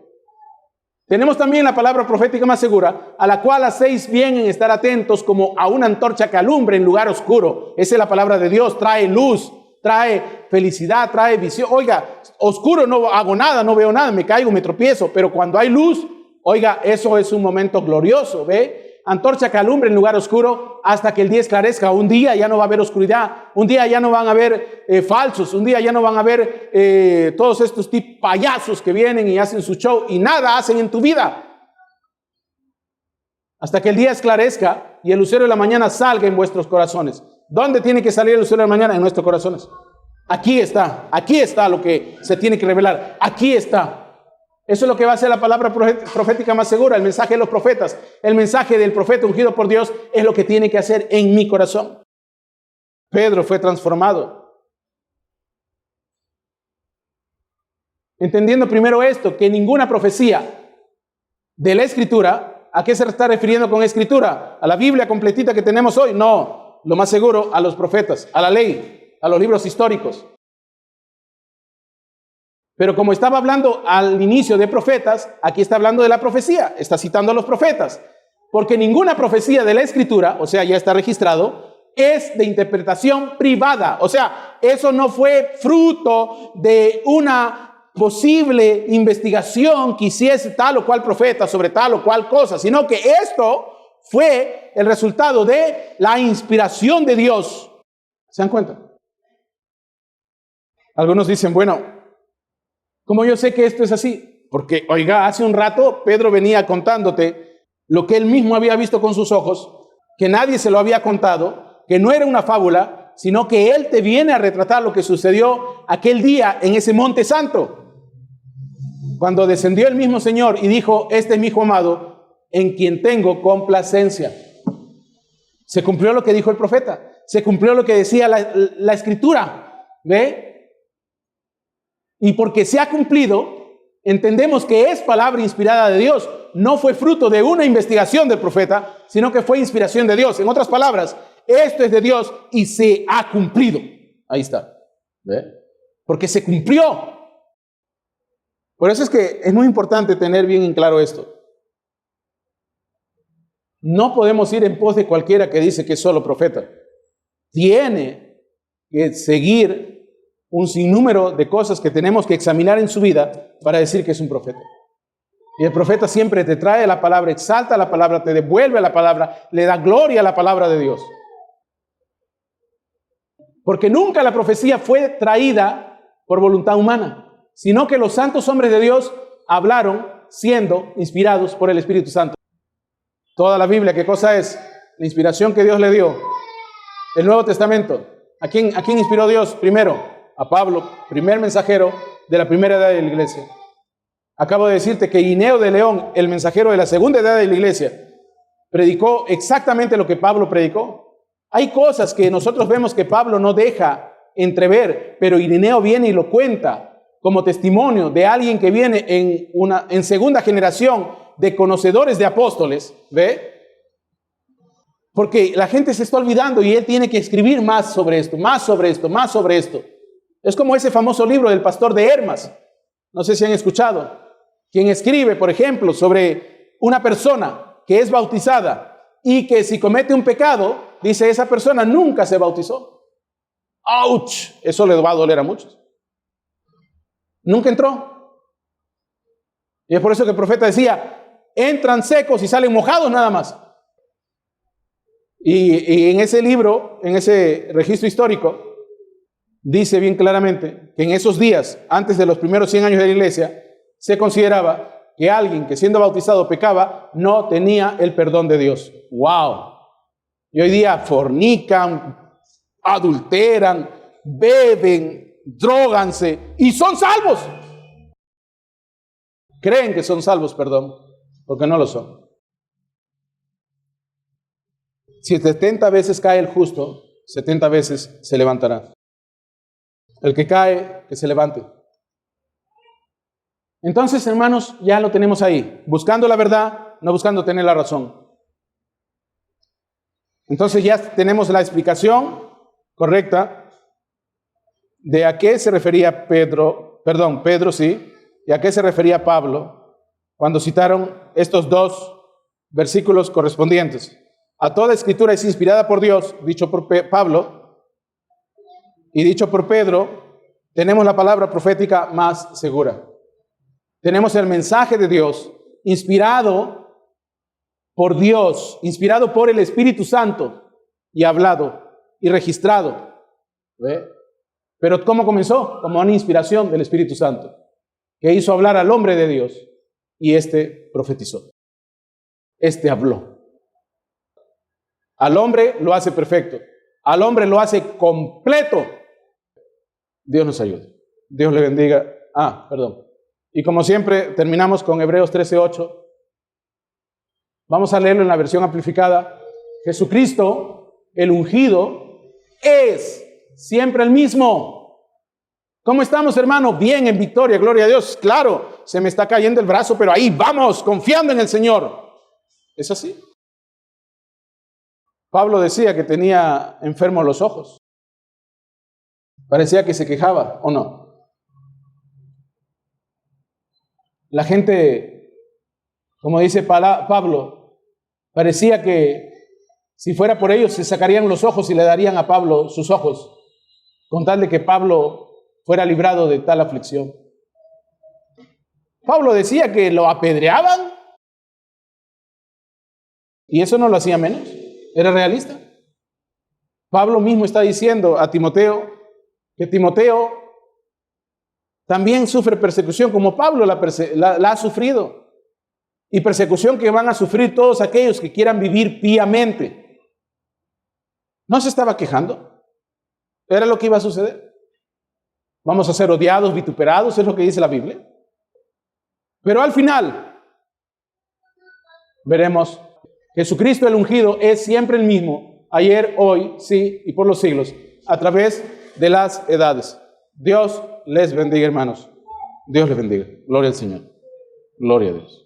Tenemos también la palabra profética más segura, a la cual hacéis bien en estar atentos como a una antorcha que alumbre en lugar oscuro. Esa es la palabra de Dios, trae luz, trae felicidad, trae visión. Oiga, oscuro no hago nada, no veo nada, me caigo, me tropiezo, pero cuando hay luz, oiga, eso es un momento glorioso, ¿ve? Antorcha que alumbre en lugar oscuro hasta que el día esclarezca. Un día ya no va a haber oscuridad, un día ya no van a haber falsos, un día ya no van a haber todos estos tipos payasos que vienen y hacen su show y nada hacen en tu vida. Hasta que el día esclarezca y el lucero de la mañana salga en vuestros corazones. ¿Dónde tiene que salir el lucero de la mañana? En nuestros corazones. Aquí está lo que se tiene que revelar. Aquí está. Eso es lo que va a ser la palabra profética más segura, el mensaje de los profetas. El mensaje del profeta ungido por Dios es lo que tiene que hacer en mi corazón. Pedro fue transformado. Entendiendo primero esto, que ninguna profecía de la Escritura, ¿a qué se está refiriendo con Escritura? ¿A la Biblia completita que tenemos hoy? No, lo más seguro a los profetas, a la ley, a los libros históricos. Pero como estaba hablando al inicio de profetas, aquí está hablando de la profecía, está citando a los profetas. Porque ninguna profecía de la Escritura, o sea, ya está registrado, es de interpretación privada. O sea, eso no fue fruto de una posible investigación que hiciese tal o cual profeta sobre tal o cual cosa, sino que esto fue el resultado de la inspiración de Dios. ¿Se dan cuenta? Algunos dicen, bueno, ¿cómo yo sé que esto es así? Porque, oiga, hace un rato Pedro venía contándote lo que él mismo había visto con sus ojos, que nadie se lo había contado, que no era una fábula, sino que él te viene a retratar lo que sucedió aquel día en ese monte santo, cuando descendió el mismo Señor y dijo, este es mi hijo amado, en quien tengo complacencia. Se cumplió lo que dijo el profeta, se cumplió lo que decía la Escritura, ¿ve? Y porque se ha cumplido, entendemos que es palabra inspirada de Dios. No fue fruto de una investigación del profeta, sino que fue inspiración de Dios. En otras palabras, esto es de Dios y se ha cumplido. Ahí está. ¿Ve? Porque se cumplió. Por eso es que es muy importante tener bien en claro esto. No podemos ir en pos de cualquiera que dice que es solo profeta. Tiene que seguir un sinnúmero de cosas que tenemos que examinar en su vida para decir que es un profeta. Y el profeta siempre te trae la palabra, exalta la palabra, te devuelve la palabra, le da gloria a la palabra de Dios. Porque nunca la profecía fue traída por voluntad humana, sino que los santos hombres de Dios hablaron siendo inspirados por el Espíritu Santo. Toda la Biblia, ¿qué cosa es? La inspiración que Dios le dio. El Nuevo Testamento. ¿A quién inspiró Dios primero? A Pablo, primer mensajero de la primera edad de la iglesia. Acabo de decirte que Ireneo de León, el mensajero de la segunda edad de la iglesia, predicó exactamente lo que Pablo predicó. Hay cosas que nosotros vemos que Pablo no deja entrever, pero Ireneo viene y lo cuenta como testimonio de alguien que viene en segunda generación de conocedores de apóstoles, ¿ve? Porque la gente se está olvidando y él tiene que escribir más sobre esto, más sobre esto, más sobre esto. Es como ese famoso libro del pastor de Hermas. No sé si han escuchado. Quien escribe, por ejemplo, sobre una persona que es bautizada y que si comete un pecado, dice esa persona nunca se bautizó. ¡Auch! Eso les va a doler a muchos. Nunca entró. Y es por eso que el profeta decía, entran secos y salen mojados nada más. Y en ese libro, en ese registro histórico, dice bien claramente que en esos días, antes de los primeros 100 años de la iglesia, se consideraba que alguien que siendo bautizado pecaba, no tenía el perdón de Dios. ¡Wow! Y hoy día fornican, adulteran, beben, droganse y son salvos. Creen que son salvos, perdón, porque no lo son. Si 70 veces cae el justo, 70 veces se levantará. El que cae, que se levante. Entonces, hermanos, ya lo tenemos ahí. Buscando la verdad, no buscando tener la razón. Entonces ya tenemos la explicación correcta de a qué se refería Pedro, sí, y a qué se refería Pablo cuando citaron estos dos versículos correspondientes. A toda escritura es inspirada por Dios, dicho por Pablo, y dicho por Pedro, tenemos la palabra profética más segura. Tenemos el mensaje de Dios, inspirado por Dios, inspirado por el Espíritu Santo, y hablado, y registrado. ¿Ve? Pero ¿cómo comenzó? Como una inspiración del Espíritu Santo, que hizo hablar al hombre de Dios, y éste profetizó. Éste habló. Al hombre lo hace perfecto, al hombre lo hace completo. Dios nos ayude. Dios le bendiga. Y como siempre, terminamos con Hebreos 13:8. Vamos a leerlo en la versión amplificada. Jesucristo, el ungido, es siempre el mismo. ¿Cómo estamos, hermano? Bien, en victoria, gloria a Dios. Claro, se me está cayendo el brazo, pero ahí vamos, confiando en el Señor. ¿Es así? Pablo decía que tenía enfermos los ojos. Parecía que se quejaba, ¿o no? La gente, como dice Pablo, parecía que si fuera por ellos se sacarían los ojos y le darían a Pablo sus ojos, con tal de que Pablo fuera librado de tal aflicción. Pablo decía que lo apedreaban y eso no lo hacía menos, era realista. Pablo mismo está diciendo a Timoteo que Timoteo también sufre persecución como Pablo la ha sufrido, y persecución que van a sufrir todos aquellos que quieran vivir piamente. ¿No se estaba quejando? ¿Era lo que iba a suceder? Vamos a ser odiados, vituperados, es lo que dice la Biblia. Pero al final veremos, Jesucristo el ungido es siempre el mismo, ayer, hoy, sí, y por los siglos, a través de las edades. Dios les bendiga, hermanos. Dios les bendiga. Gloria al Señor. Gloria a Dios.